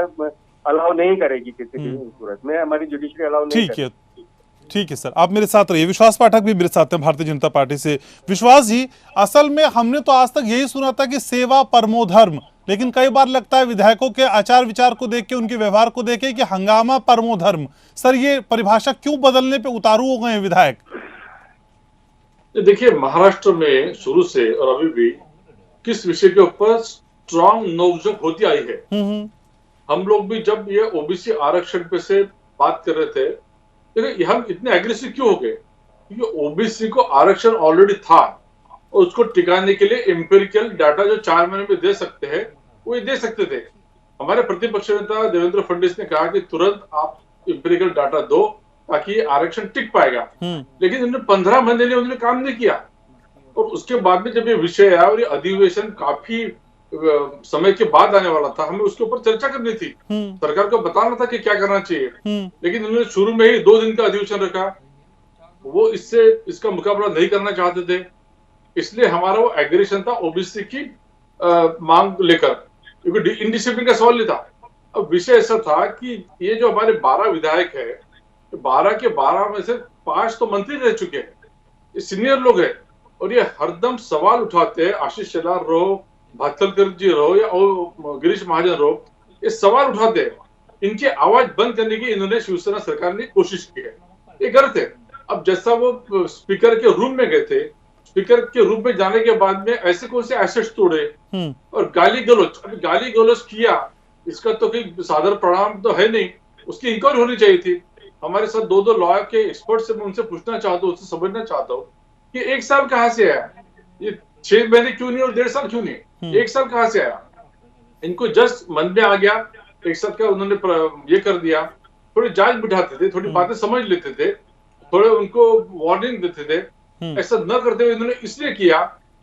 अलाउ नहीं करेगी किसी भी सूरत में, हमारी जुडिशरी अलाउ नहीं करेगी। ठीक है सर, आप मेरे साथ रहिए। विश्वास पाठक भी मेरे साथ हैं भारतीय जनता पार्टी से। विश्वास जी, असल में हमने तो आज तक यही सुना था कि सेवा परमो धर्म, लेकिन कई बार लगता है विधायकों के आचार विचार को देख के, उनके व्यवहार को देख के कि हंगामा परमो धर्म। सर, ये परिभाषा क्यों बदलने पे उतारू हो गए हैं विधायक? देखिए, महाराष्ट्र में शुरू से और अभी भी किस विषय के ऊपर स्ट्रॉन्ग नोकझोंक होती आई है। हम लोग भी जब ये ओबीसी आरक्षण पे से बात कर रहे थे, देखिए हम इतने एग्रेसिव क्यों हो गए? क्योंकि ओबीसी को आरक्षण ऑलरेडी था और उसको टिकाने के लिए एम्पिरिकल डाटा जो 4 महीने में दे सकते हैं वो ये दे सकते थे। हमारे प्रतिपक्ष नेता देवेंद्र फडणवीस ने कहा कि तुरंत आप एम्पिरिकल डाटा दो ताकि ये आरक्षण टिक पाएगा, लेकिन उन्होंने 15 महीने लिए उन्होंने काम नहीं किया। और उसके बाद में जब ये विषय आया और ये अधिवेशन काफी समय के बाद आने वाला था, हमें उसके ऊपर चर्चा करनी थी, सरकार को बताना था कि क्या करना चाहिए, लेकिन उन्होंने शुरू में ही 2 दिन का अधिवेशन रखा। वो इसका मुकाबला नहीं करना चाहते थे, इसलिए हमारा वो एग्रेशन था ओबीसी की मांग लेकर, क्योंकि इनडिसिप्लिन का सवाल नहीं था। अब विषय ऐसा था कि ये जो हमारे 12 विधायक है, 12 के 12 में से 5 तो मंत्री रह चुके हैं, ये सीनियर लोग हैं, और ये हरदम सवाल उठाते हैं, आशीष शेलार रहो भातखलकर जी रहो या गिरीश महाजन रहो, ये सवाल उठाते हैं, इनकी आवाज बंद करने की इन्होंने शिवसेना सरकार ने कोशिश की है, ये गलत है। अब जैसा वो स्पीकर के रूम में गए थे, स्पीकर के रूम में जाने के बाद में ऐसे कौन से एसेट्स तोड़े और गाली गलौज किया, इसका तो कोई साधारण परिणाम तो है नहीं, उसकी इंक्वायरी होनी चाहिए थी। हमारे साथ दो लॉयर के एक्सपर्ट से मैं उनसे पूछना चाहता हूँ, उससे समझना चाहता हूँ कि 1 साल कहाँ से आया, ये 6 महीने क्यों नहीं और 1.5 साल क्यों नहीं, 1 साल कहाँ से आया? इनको जस्ट मन में आ गया, 1 साल का उन्होंने ये कर दिया, थोड़ी जांच बिठाते थे, थोड़ी बातें समझ लेते थे, थोड़े उनको वार्निंग देते थे, ऐसा न करते हुए इन्होंने इसलिए किया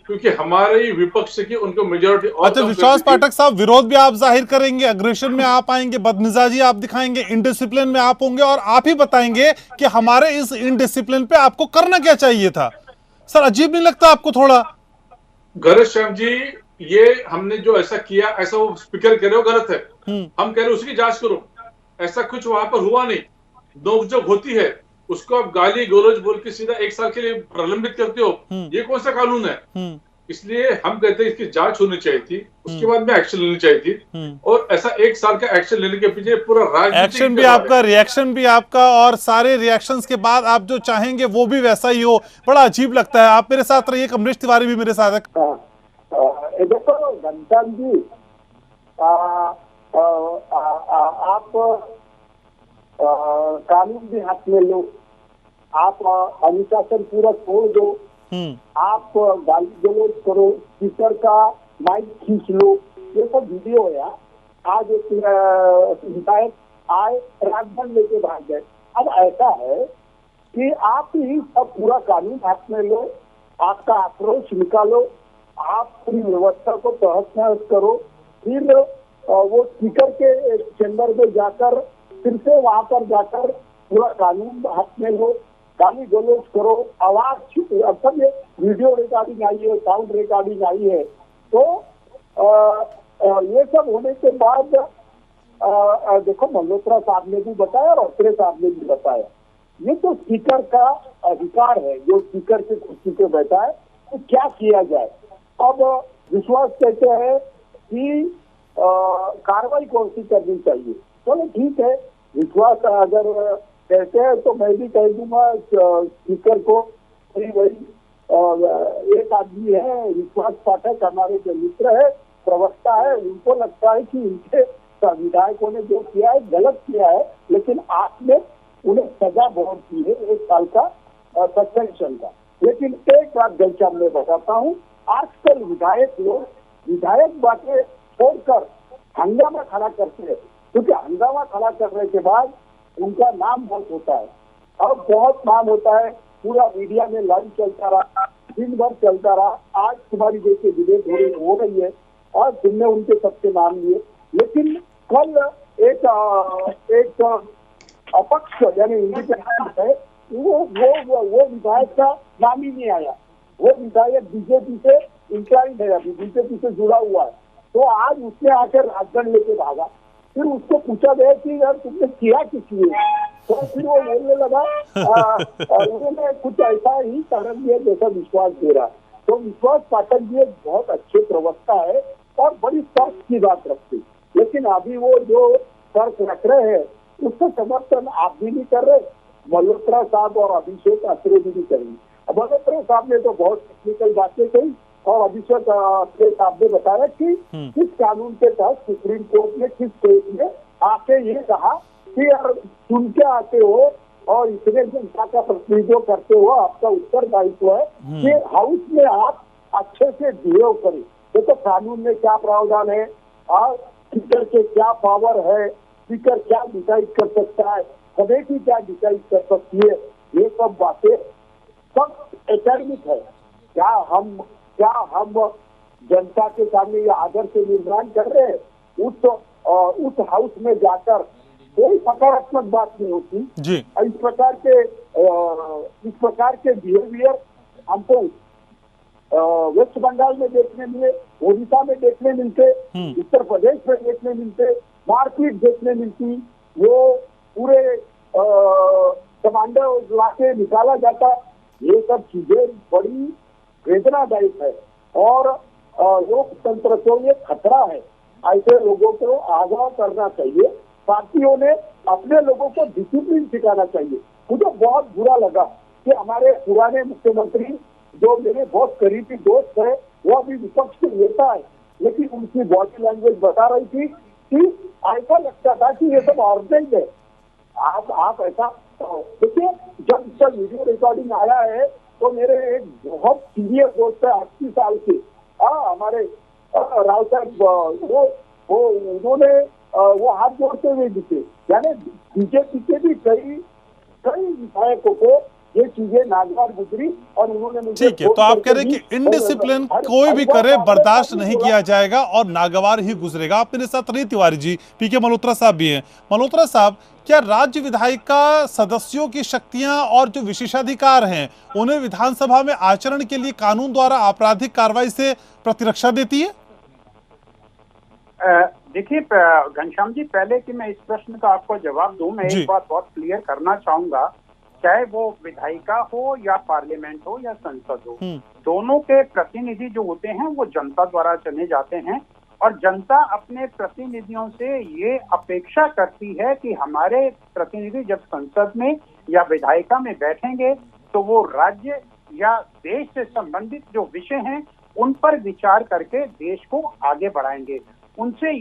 क्योंकि हमारे विपक्ष की उनको मेजोरिटी। अच्छा विश्वास पाठक साहब, विरोध भी आप जाहिर करेंगे, अग्रेशन में आप आएंगे, बदमिजाजी आप दिखाएंगे, इनडिसिप्लिन में आप होंगे और आप ही बताएंगे कि हमारे इस इनडिसिप्लिन पे आपको करना क्या चाहिए था। सर अजीब नहीं लगता आपको थोड़ा? गणेश श्याम जी, ये हमने जो ऐसा किया, ऐसा वो स्पीकर कह रहे हो गलत है, हम कह रहे हो उसकी जांच करो, ऐसा कुछ वहां पर हुआ नहीं। नोकझोंक होती है, उसको आप गाली गलौज बोल के सीधा 1 साल के लिए प्रलंबित करते हो, ये कौन सा कानून है? इसलिए हम कहते हैं इसकी जांच होनी चाहिए थी, उसके बाद में एक्शन लेनी चाहिए थी, और ऐसा 1 साल का एक्शन लेने के पीछे पूरा एक्शन भी आपका, रिएक्शन भी आपका, और सारे रिएक्शंस के बाद आप जो चाहेंगे वो भी वैसा ही हो। बड़ा अजीब लगता है। आप मेरे साथ रहिए, कमलेश तिवारी भी मेरे साथ है। देखो घनश्याम जी, आप कानून भी हाथ में लो, आप अनुशासन पूरा छोड़ दो, आप गाली गलौज करो, स्पीकर का माइक खींच लो, ये सब वीडियो है यार। आज एक विधायक आए, राजभवन लेके भाग गए। अब ऐसा है कि आप ही सब पूरा कानून हाथ में लो, आपका आक्रोश निकालो, आप पूरी व्यवस्था को तहस नहस करो, फिर वो स्पीकर के चैम्बर में जाकर फिर से वहां पर जाकर पूरा कानून हाथ में लो, गाली गलौज करो, आवाज, अब सब ये वीडियो रिकॉर्डिंग आई है, साउंड रिकॉर्डिंग आई है, तो ये सब होने के बाद देखो मल्होत्रा साहब ने भी बताया और अत्रे साहब ने भी बताया, ये तो स्पीकर का अधिकार है, जो स्पीकर की कुर्सी पे बैठा है, तो क्या किया जाए। अब विश्वास कहते हैं कि कार्रवाई कौन सी करनी चाहिए, चलो ठीक है, विश्वास अगर कहते हैं तो मैं भी कह दूंगा स्पीकर को, वही एक आदमी है विश्वास पाठक, हमारे जो मित्र है, प्रवक्ता है, उनको लगता है कि इनके विधायकों ने जो किया है गलत किया है, लेकिन आपने उन्हें सजा बहुत की है, 1 साल का सस्पेंशन का। लेकिन एक बात घनश्याम मैं बताता हूँ, आजकल विधायक बातें छोड़कर हंगामा खड़ा करते हैं, क्योंकि हंगामा खड़ा करने के बाद उनका नाम बहुत होता है, अब बहुत नाम होता है, पूरा मीडिया में लाइव चलता रहा, दिन भर चलता रहा। आज तुम्हारी जैसे डिबेट हो रही है और तुमने उनके सबके नाम लिए, लेकिन कल एक अपक्ष यानी इंडिपेंडेंट है, वो विधायक का नाम ही नहीं आया, वो विधायक बीजेपी से इंक्लाइंड है, अभी बीजेपी से जुड़ा हुआ है, तो आज उसने आकर राजगढ़ लेके भागा। फिर उसको पूछा गया कि यार तुमने किया किस लिए, तो फिर वो बोलने लगा उन्होंने कुछ ऐसा ही कारण दिया जैसा विश्वास दे रहा। तो विश्वास पाठक जी एक बहुत अच्छे प्रवक्ता है और बड़ी तर्क की बात रखते, लेकिन अभी वो जो तर्क रख रहे हैं उसका समर्थन आप भी नहीं कर रहे, मल्होत्रा साहब और अभिषेक अत्रे भी नहीं करेंगे। मल्होत्रा साहब ने तो बहुत टेक्निकल बातें कही और अभिषेक अत्रे साहब ने बताया कि किस कानून के तहत सुप्रीम कोर्ट ने किस केस में आके ये कहा कि यार सुन के आते हो और इतने जनता का प्रतिनिधित्व करते हो, आपका उत्तरदायित्व है कि हाउस में आप अच्छे से बिहेव करें। देखो कानून में क्या प्रावधान है और स्पीकर के क्या पावर है, स्पीकर क्या डिसाइड कर सकता है, कमेटी क्या डिसाइड कर सकती है, ये सब बातें सब एकेडमिक है। क्या हम जनता के सामने ये आदर से निर्माण कर रहे हैं, उस हाउस में जाकर कोई सकारात्मक बात नहीं होती जी। इस प्रकार के बिहेवियर हमको वेस्ट बंगाल में देखने मिले, ओडिशा में देखने मिलते, उत्तर प्रदेश में देखने मिलते, मारपीट देखने मिलती, वो पूरे कमांडर लाके निकाला जाता, ये सब चीजें बड़ी वेदनादायक है। और लोकतंत्र को ये खतरा है। ऐसे लोगों को आगाह करना चाहिए। पार्टियों ने अपने लोगों को डिसिप्लिन सिखाना चाहिए। मुझे बहुत बुरा लगा कि हमारे पुराने मुख्यमंत्री जो मेरे बहुत करीबी दोस्त है, वो अभी विपक्ष के नेता है, लेकिन उनकी बॉडी लैंग्वेज बता रही थी कि ऐसा लगता था कि ये सब ऑर्गेनाइज है। आप ऐसा देखिए, जब वीडियो रिकॉर्डिंग आया है तो मेरे एक बहुत सीनियर दोस्त है 80 साल के, हमारे राव साहब, वो उन्होंने वो हाथ जोड़ते हुए दिखे। यानी बीजेपी के भी कई विधायकों को ये चीजें नागवार गुजरी और उन्होंने मुझे। ठीक है, तो आप कह रहे हैं कि इनडिसिप्लिन कोई भी करे बर्दाश्त नहीं किया जाएगा और नागवार ही गुजरेगा। आप मेरे साथ रणजीत तिवारी जी, पीके मल्होत्रा साहब भी हैं। मल्होत्रा साहब, क्या राज्य विधायिका सदस्यों की शक्तियां और जो विशेषाधिकार हैं उन्हें विधानसभा में आचरण के लिए कानून द्वारा आपराधिक कार्रवाई से प्रतिरक्षा देती है? देखिए घनश्याम जी, पहले कि मैं इस प्रश्न का आपको जवाब दूं, मैं एक बात बहुत क्लियर करना चाहूंगा। चाहे वो विधायिका हो या पार्लियामेंट हो या संसद हो, दोनों के प्रतिनिधि जो होते हैं वो जनता द्वारा चुने जाते हैं और जनता अपने प्रतिनिधियों से ये अपेक्षा करती है कि हमारे प्रतिनिधि जब संसद में या विधायिका में बैठेंगे तो वो राज्य या देश से संबंधित जो विषय हैं उन पर विचार करके देश को आगे बढ़ाएंगे। उनसे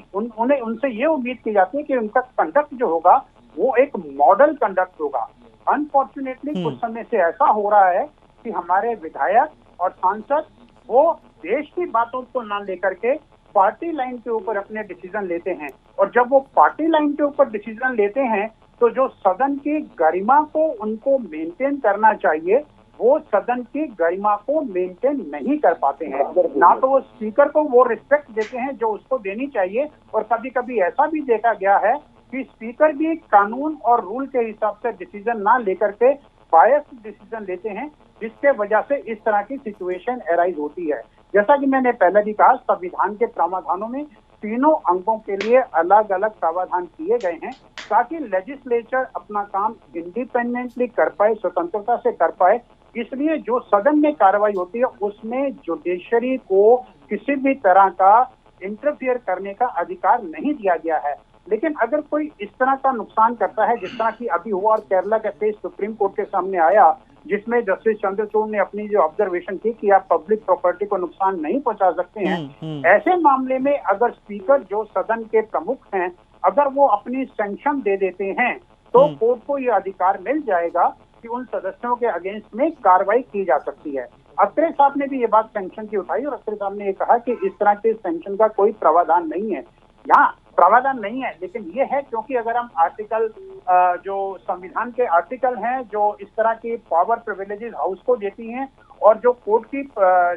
ये उम्मीद की जाती है कि उनका कंडक्ट जो होगा वो एक मॉडल कंडक्ट होगा। अनफॉर्चुनेटली कुछ समय से ऐसा हो रहा है कि हमारे विधायक और सांसद वो देश की बातों को ना लेकर के पार्टी लाइन के ऊपर अपने डिसीजन लेते हैं, और जब वो पार्टी लाइन के ऊपर डिसीजन लेते हैं तो जो सदन की गरिमा को उनको मेंटेन करना चाहिए वो सदन की गरिमा को मेंटेन नहीं कर पाते हैं। ना तो वो स्पीकर को वो रिस्पेक्ट देते हैं जो उसको देनी चाहिए, और कभी कभी ऐसा भी देखा गया है कि स्पीकर भी कानून और रूल के हिसाब से डिसीजन ना लेकर के बायस्ड डिसीजन लेते हैं, जिसके वजह से इस तरह की सिचुएशन अराइज होती है। जैसा कि मैंने पहले भी कहा, संविधान के प्रावधानों में तीनों अंगों के लिए अलग अलग प्रावधान किए गए हैं ताकि लेजिस्लेचर अपना काम इंडिपेंडेंटली कर पाए, स्वतंत्रता से कर पाए। इसलिए जो सदन में कार्रवाई होती है उसमें जुडिशरी को किसी भी तरह का इंटरफियर करने का अधिकार नहीं दिया गया है। लेकिन अगर कोई इस तरह का नुकसान करता है जिस तरह की अभी हुआ और केरला का केस सुप्रीम कोर्ट के सामने आया, जिसमें जस्टिस चंद्रचूड़ ने अपनी जो ऑब्जर्वेशन की कि आप पब्लिक प्रॉपर्टी को नुकसान नहीं पहुंचा सकते हैं, ऐसे मामले में अगर स्पीकर जो सदन के प्रमुख हैं अगर वो अपनी सैंक्शन दे देते हैं तो कोर्ट को ये अधिकार मिल जाएगा कि उन सदस्यों के अगेंस्ट में कार्रवाई की जा सकती है। अत्रे साहब ने भी ये बात सैंक्शन की उठाई और अत्रे साहब ने ये कहा कि इस तरह के सैंक्शन का कोई प्रावधान नहीं है। यहाँ प्रावधान नहीं है, लेकिन ये है क्योंकि अगर हम आर्टिकल जो संविधान के आर्टिकल हैं जो इस तरह की पावर प्रिविलेजेस हाउस को देती हैं और जो कोर्ट की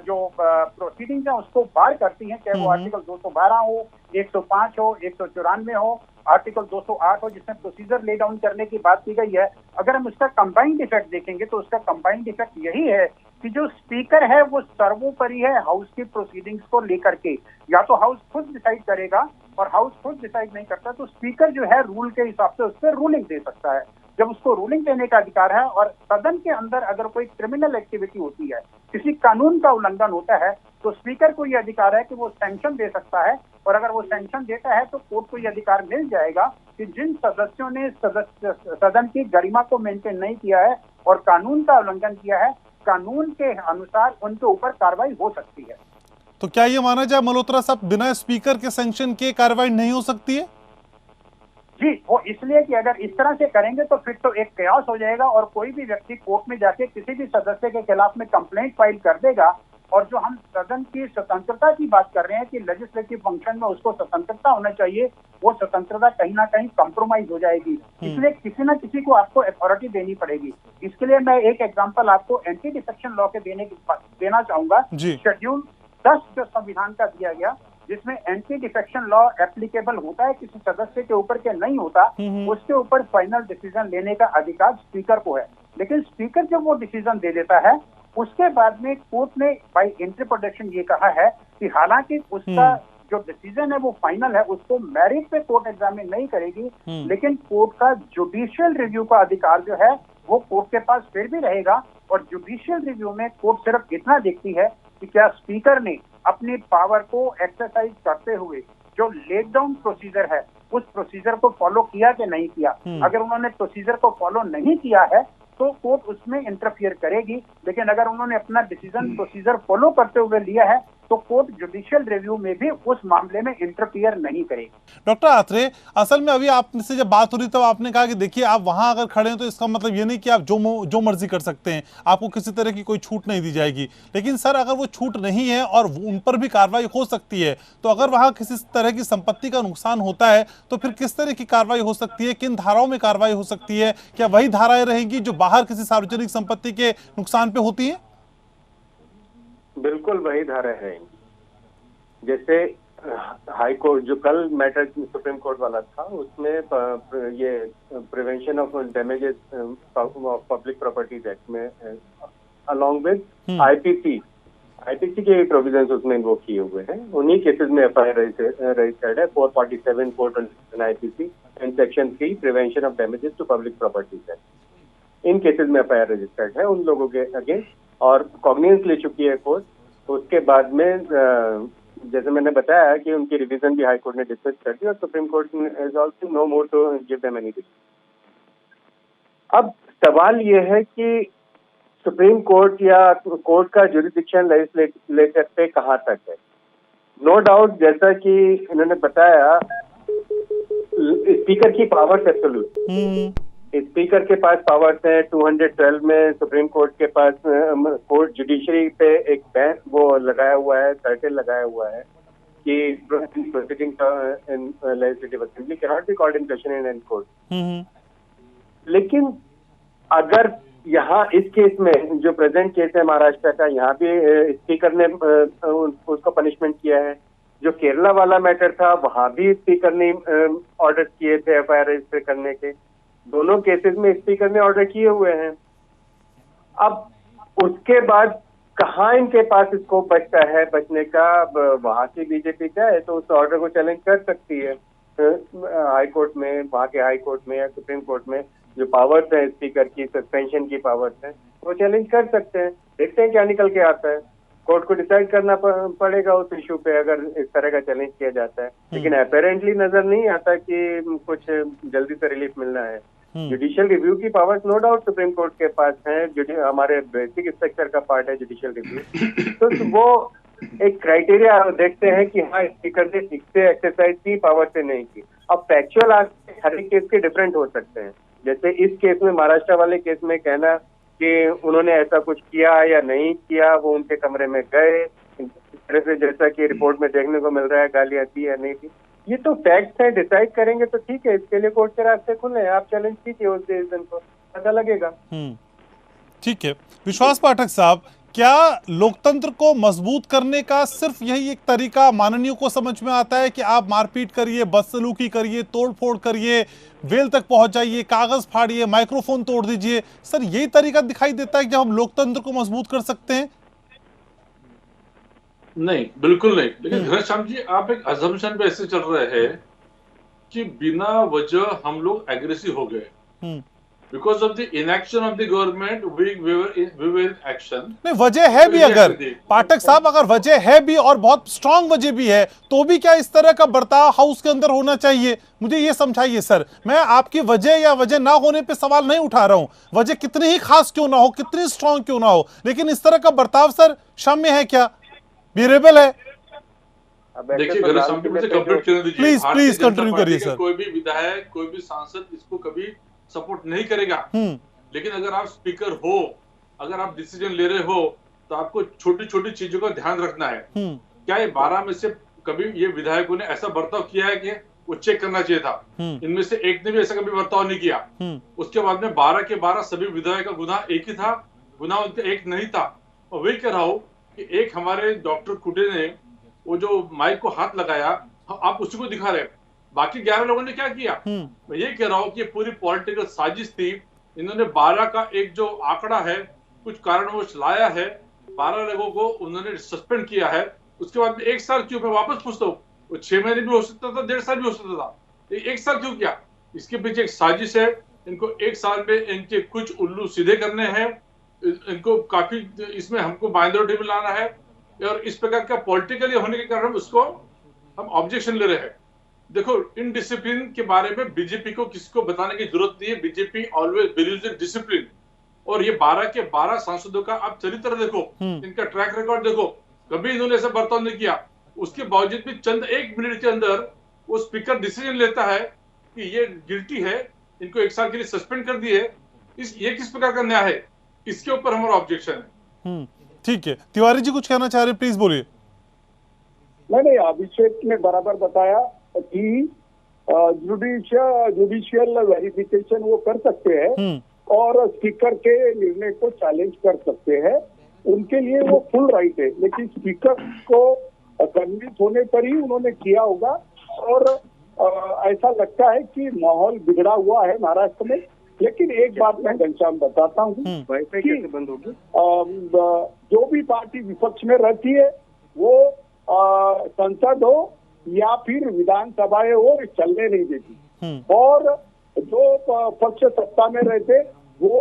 जो प्रोसीडिंग्स हैं उसको बार करती हैं, चाहे वो आर्टिकल 212 हो, 105 हो, 194 हो, आर्टिकल 208 हो जिसमें प्रोसीजर ले डाउन करने की बात की गई है। अगर हम उसका कंबाइंड इफेक्ट देखेंगे तो उसका कंबाइंड इफेक्ट यही है कि जो स्पीकर है वो सर्वोपरि है हाउस की प्रोसीडिंग्स को लेकर के। या तो हाउस खुद डिसाइड करेगा, और हाउस खुद डिसाइड नहीं करता तो स्पीकर जो है रूल के हिसाब से उस पर रूलिंग दे सकता है। जब उसको रूलिंग देने का अधिकार है और सदन के अंदर अगर कोई क्रिमिनल एक्टिविटी होती है, किसी कानून का उल्लंघन होता है, तो स्पीकर को यह अधिकार है कि वो सैंक्शन दे सकता है, और अगर वो सैंक्शन देता है तो कोर्ट को यह अधिकार मिल जाएगा कि जिन सदस्यों ने सदन की गरिमा को मेंटेन नहीं किया है और कानून का उल्लंघन किया है, कानून के अनुसार उनके ऊपर कार्रवाई हो सकती है। तो क्या ये माना जाए मल्होत्रा साहब, बिना स्पीकर के सैंक्शन के कार्रवाई नहीं हो सकती है? जी, वो इसलिए कि अगर इस तरह से करेंगे तो फिर तो एक कयास हो जाएगा और कोई भी व्यक्ति कोर्ट में जाके किसी भी सदस्य के खिलाफ में कंप्लेंट फाइल कर देगा। और जो हम सदन की स्वतंत्रता की बात कर रहे हैं कि लेजिस्लेटिव फंक्शन में उसको स्वतंत्रता होना चाहिए, वो स्वतंत्रता कहीं ना कहीं कॉम्प्रोमाइज हो जाएगी। इसलिए किसी न किसी को आपको अथॉरिटी देनी पड़ेगी। इसके लिए मैं एक एग्जांपल आपको एंटी डिफेक्शन लॉ के देना चाहूंगा। शेड्यूल 10 जो संविधान का दिया गया, जिसमें एंटी डिफेक्शन लॉ एप्लीकेबल होता है किसी सदस्य के ऊपर के नहीं होता, उसके ऊपर फाइनल डिसीजन लेने का अधिकार स्पीकर को है। लेकिन स्पीकर जब वो डिसीजन दे देता है उसके बाद में कोर्ट ने बाय इंटरप्रिटेशन ये कहा है कि हालांकि उसका जो डिसीजन है वो फाइनल है, उसको मेरिट पे कोर्ट एग्जामिन नहीं करेगी, लेकिन कोर्ट का जुडिशियल रिव्यू का अधिकार जो है वो कोर्ट के पास फिर भी रहेगा। और जुडिशियल रिव्यू में कोर्ट सिर्फ इतना देखती है कि क्या स्पीकर ने अपनी पावर को एक्सरसाइज करते हुए जो लेट डाउन प्रोसीजर है उस प्रोसीजर को फॉलो किया कि नहीं किया। अगर उन्होंने प्रोसीजर को फॉलो नहीं किया है तो कोर्ट उसमें इंटरफियर करेगी, लेकिन अगर उन्होंने अपना डिसीजन प्रोसीजर फॉलो करते हुए लिया है तो कोर्ट जुडिशियल रिव्यू में भी उस मामले में इंटरफियर नहीं करेगी। डॉक्टर आत्रे, असल में अभी आपसे जब बात हो रही तब आपने कहा कि देखिए आप वहां अगर खड़े हैं तो इसका मतलब ये नहीं कि आप जो मर्जी कर सकते हैं, आपको किसी तरह की कोई छूट नहीं दी जाएगी। लेकिन सर अगर वो छूट नहीं है और उन पर भी कार्रवाई हो सकती है, तो अगर वहां किसी तरह की संपत्ति का नुकसान होता है तो फिर किस तरह की कार्रवाई हो सकती है, किन धाराओं में कार्रवाई हो सकती है? क्या वही धाराएं रहेंगी जो बाहर किसी सार्वजनिक संपत्ति के नुकसान पे होती है? बिल्कुल वही धारा है। जैसे हाई कोर्ट जो कल मैटर सुप्रीम कोर्ट वाला था उसमें ये prevention of damages public properties act में अलोंग विद आईपीसी के प्रोविजंस उसमें इन्वोक किए हुए हैं। उन्हीं केसेस में एफआईआर रजिस्टर्ड है 447 427 IPC and section 3 prevention of damages to public properties act. In cases में एफआईआर रजिस्टर्ड है उन लोगों के अगेंस्ट और कॉग्निजेंस ले चुकी है कोर्ट। उसके बाद में जैसे मैंने बताया कि उनकी रिवीजन भी हाई कोर्ट ने डिस्कस कर दी और supreme court is also no more to give them any decision. अब सवाल ये है कि सुप्रीम कोर्ट या कोर्ट का जुरिडिक्शन लेजिस्लेचर पे कहाँ तक है। नो डाउट जैसा कि इन्होंने बताया स्पीकर की पावर्स एब्सोल्यूट, स्पीकर के पास पावर्स है। 212 में सुप्रीम कोर्ट के पास कोर्ट जुडिशरी पे एक बैन वो लगाया हुआ है, सर्टेन लगाया हुआ है कि proceeding in legislative assembly can not be called in question in any court. लेकिन अगर यहाँ इस केस में जो प्रेजेंट केस है महाराष्ट्र का, यहाँ भी स्पीकर ने उसको पनिशमेंट किया है। जो केरला वाला मैटर था वहां भी स्पीकर ने ऑर्डर किए थे एफआईआर रजिस्टर करने के। दोनों केसेस में स्पीकर ने ऑर्डर किए हुए हैं। अब उसके बाद कहाँ इनके पास स्कोप बचता है बचने का? वहां से बीजेपी चाहे तो उस ऑर्डर को चैलेंज कर सकती है हाई कोर्ट में, वहां के हाई कोर्ट में या सुप्रीम कोर्ट में जो पावर्स है स्पीकर की, सस्पेंशन की पावर्स है, वो चैलेंज कर सकते हैं। देखते हैं क्या निकल के आता है। कोर्ट को डिसाइड करना पड़ेगा उस इशू पे अगर इस तरह का चैलेंज किया जाता है। लेकिन अपेरेंटली नजर नहीं आता कि कुछ जल्दी से रिलीफ मिलना है। जुडिशियल रिव्यू की powers no doubt supreme court के पास है, हमारे बेसिक स्ट्रक्चर का पार्ट है जुडिशियल रिव्यू। तो वो एक क्राइटेरिया देखते हैं कि हाँ स्पीकर ने ठीक से एक्सरसाइज की, पावर से नहीं की। अब फैक्चुअल हर एक केस के डिफरेंट हो सकते हैं। जैसे इस केस में, महाराष्ट्र वाले केस में कहना कि उन्होंने ऐसा कुछ किया या नहीं किया, वो उनके कमरे में गए, जैसा कि रिपोर्ट में देखने को मिल रहा है गालियां दी या नहीं दी, ये तो फैक्ट है। डिसाइड करेंगे तो ठीक है, इसके लिए कोर्ट के रास्ते खुले हैं। आप चैलेंज कीजिए उस डिसीजन को, पता लगेगा। ठीक है। विश्वास पाठक साहब, क्या लोकतंत्र को मजबूत करने का सिर्फ यही एक तरीका माननीयों को समझ में आता है कि आप मारपीट करिए, बदसलूकी करिए, तोड़फोड़ करिए, वेल तक पहुंच जाइए, कागज फाड़िए, माइक्रोफोन तोड़ दीजिए? सर यही तरीका दिखाई देता है कि जब हम लोकतंत्र को मजबूत कर सकते हैं? नहीं, बिल्कुल नहीं। लेकिन घनश्याम जी, आप एक अजम्पशन पे ऐसे चल रहे हैं कि बिना वजह हम लोग एग्रेसिव हो गए। Because of the inaction of the government, we were in action. नहीं, वजह है भी, अगर पाठक साहब अगर वजह है भी और बहुत स्ट्रांग वजह भी है, तो भी क्या इस तरह का बर्ताव हाउस के अंदर होना चाहिए? मुझे ये समझाइए सर। मैं आपकी वजह या वजह ना होने पे सवाल नहीं उठा रहा हूं, वजह कितनी ही खास क्यों ना हो, कितनी स्ट्रांग क्यों ना हो, लेकिन इस तरह का बर्ताव सर क्षम्य है क्या, बेरेबल है? देखिए घनश्याम जी, मुझे कंप्लीट करने दीजिए। प्लीज कंटिन्यू करिए सर। कोई भी विधायक, कोई भी सांसद इसको कभी सपोर्ट नहीं करेगा। लेकिन अगर आप स्पीकर हो, अगर आप डिसीजन ले रहे हो, तो आपको छोटी छोटी चीजों का ध्यान रखना है। क्या ये 12 में से कभी ये विधायकों ने ऐसा बर्ताव किया है कि वो चेक करना चाहिए था? इनमें से एक ने भी ऐसा कभी बर्ताव नहीं किया। उसके बाद में 12 के 12 सभी विधायक का गुनाह एक ही था, गुनाह उनका एक नहीं था। और वही कह रहा हूँ कि एक हमारे डॉक्टर कुटे ने वो जो माइक को हाथ लगाया, आप उसी को दिखा रहे, बाकी 11 लोगों ने क्या किया? मैं ये कह रहा हूँ कि पूरी पॉलिटिकल साजिश थी। इन्होंने 12 का एक जो आंकड़ा है कुछ कारणवश लाया है, 12 लोगों को उन्होंने सस्पेंड किया है। उसके बाद में 1 साल क्यों? मैं वापस पूछता हूँ, वो 6 महीने भी हो सकता था, 1.5 साल भी हो सकता था, 1 साल क्यों किया? इसके पीछे एक साजिश है। इनको 1 साल में इनके कुछ उल्लू सीधे करने हैं, इनको काफी इसमें हमको माइनॉरिटी में लाना है। और इस प्रकार का पॉलिटिकली होने के कारण उसको हम ऑब्जेक्शन ले रहे हैं। देखो, इनडिसिप्लिन के बारे में बीजेपी को किसको बताने की जरूरत नहीं है। BJP always believes in discipline. और ये 12 के 12 सांसदों का आप चरित्र देखो, इनका ट्रैक रिकॉर्ड देखो, कभी इन्होंने ऐसा बर्ताव नहीं किया। उसके बावजूद भी चंद 1 मिनट के अंदर वो स्पीकर डिसीजन लेता है कि ये गिल्टी है, इनको 1 साल के लिए सस्पेंड कर दिए। ये किस प्रकार का न्याय है? इसके ऊपर हमारा ऑब्जेक्शन है। ठीक है, तिवारी जी कुछ कहना चाह रहे हैं, प्लीज बोलिए। नहीं, अभिषेक ने बराबर बताया कि जुडिशियल वेरिफिकेशन वो कर सकते हैं और स्पीकर के निर्णय को चैलेंज कर सकते हैं, उनके लिए वो फुल राइट है। लेकिन स्पीकर को कन्विंस होने पर ही उन्होंने किया होगा। और ऐसा लगता है कि माहौल बिगड़ा हुआ है महाराष्ट्र में। लेकिन एक बात मैं घनश्याम बताता हूँ कि बंद होगी, जो भी पार्टी विपक्ष में रहती है वो संसद हो या फिर विधानसभाएं हो, चलने नहीं देती। और जो पक्ष सत्ता में रहते वो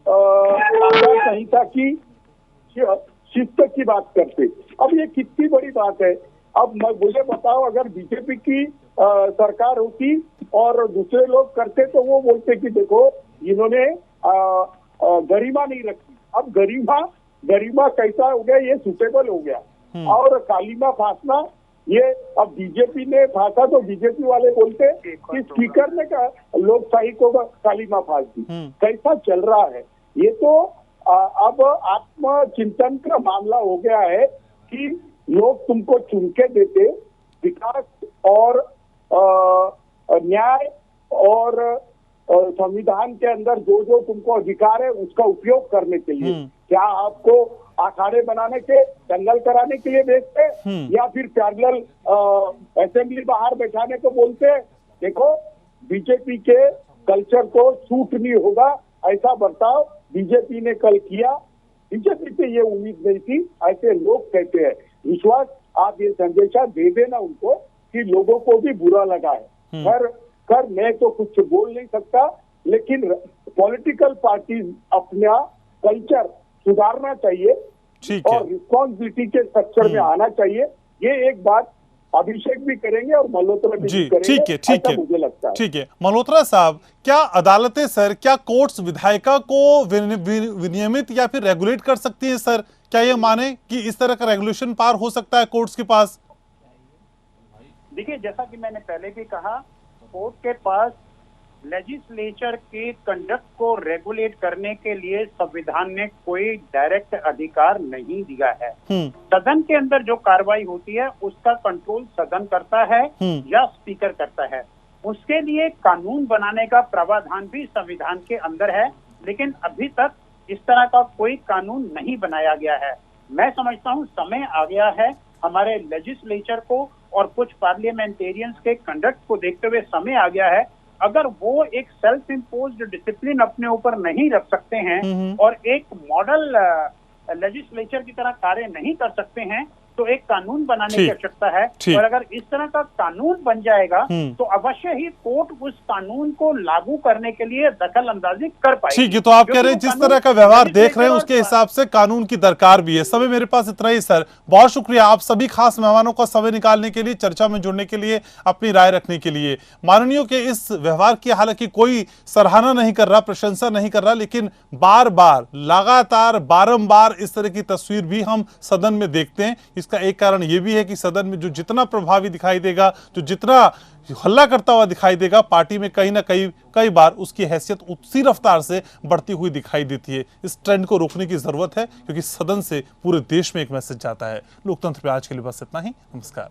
आचार संहिता की शिस्त की बात करते। अब ये कितनी बड़ी बात है। अब मुझे बताओ, अगर बीजेपी की सरकार होती और दूसरे लोग करते तो वो बोलते कि देखो इन्होंने गरिमा नहीं रखी। अब गरिमा कैसा हो गया, ये सुटेबल हो गया। और कालीमा फांसना, ये अब बीजेपी ने फांसा तो बीजेपी वाले बोलते कि स्पीकर ने लोकशाही को कालीमा फांस दी। कैसा चल रहा है ये? तो अब आत्मचिंतन का मामला हो गया है कि लोग तुमको चुन के देते विकास और न्याय और संविधान के अंदर जो जो तुमको अधिकार है उसका उपयोग करने के लिए। क्या आपको अखाड़े बनाने के, दंगल कराने के लिए भेजते या फिर पैरेलल असेंबली बाहर बैठाने को बोलते? देखो, बीजेपी के कल्चर को सूट नहीं होगा ऐसा बर्ताव बीजेपी ने कल किया। बीजेपी से ये उम्मीद नहीं थी, ऐसे लोग कहते हैं। विश्वास, आप ये संदेशा दे देना उनको कि लोगों को भी बुरा लगा है। कर मैं तो कुछ बोल नहीं सकता, लेकिन पॉलिटिकल पार्टीज अपना कल्चर सुधारना चाहिए और रिस्पॉन्सिबिलिटी के स्ट्रक्चर में आना चाहिए। ये एक बात अभिषेक भी करेंगे और मल्होत्रा भी करेंगे, ऐसा मुझे लगता है। ठीक है मल्होत्रा साहब, क्या अदालतें सर, क्या कोर्ट्स विधायिका को विनियमित या फिर रेगुलेट कर सकती है सर? क्या ये माने कि इस तरह का रेगुलेशन पार हो सकता है कोर्ट्स के पास? देखिए, जैसा कि मैंने पहले भी कहा, कोर्ट के पास लेजिस्लेचर के कंडक्ट को रेगुलेट करने के लिए संविधान ने कोई डायरेक्ट अधिकार नहीं दिया है। सदन के अंदर जो कार्रवाई होती है उसका कंट्रोल सदन करता है या स्पीकर करता है। उसके लिए कानून बनाने का प्रावधान भी संविधान के अंदर है, लेकिन अभी तक इस तरह का कोई कानून नहीं बनाया गया है। मैं समझता हूँ समय आ गया है हमारे लेजिस्लेचर को और कुछ पार्लियामेंटेरियंस के कंडक्ट को देखते हुए समय आ गया है। अगर वो एक सेल्फ इम्पोज्ड डिसिप्लिन अपने ऊपर नहीं रख सकते हैं और एक मॉडल लेजिस्लेचर की तरह कार्य नहीं कर सकते हैं, तो एक कानून बनाने की आवश्यकता है। और अगर इस तरह का कानून बन जाएगा तो अवश्य ही कोर्ट उस कानून को लागू करने के लिए दखल अंदाजी कर पाएगी। ठीक है, तो आप कह रहे हैं जिस तरह का व्यवहार देख रहे हैं उसके हिसाब से कानून की दरकार भी है। समय मेरे पास इतना ही सर, बहुत शुक्रिया आप सभी खास मेहमानों का समय निकालने के लिए, चर्चा में जुड़ने के लिए, अपनी राय रखने के लिए। माननीयों के इस व्यवहार की हालांकि कोई सराहना नहीं कर रहा, प्रशंसा नहीं कर रहा, लेकिन बार बार लगातार बारंबार इस तरह की तस्वीर भी हम सदन में देखते हैं। इसका एक कारण यह भी है कि सदन में जो जितना प्रभावी दिखाई देगा, जो जितना हल्ला करता हुआ दिखाई देगा, पार्टी में कहीं ना कई बार उसकी हैसियत उसी रफ्तार से बढ़ती हुई दिखाई देती है। इस ट्रेंड को रोकने की जरूरत है, क्योंकि सदन से पूरे देश में एक मैसेज जाता है। लोकतंत्र पे आज के लिए बस इतना ही। नमस्कार।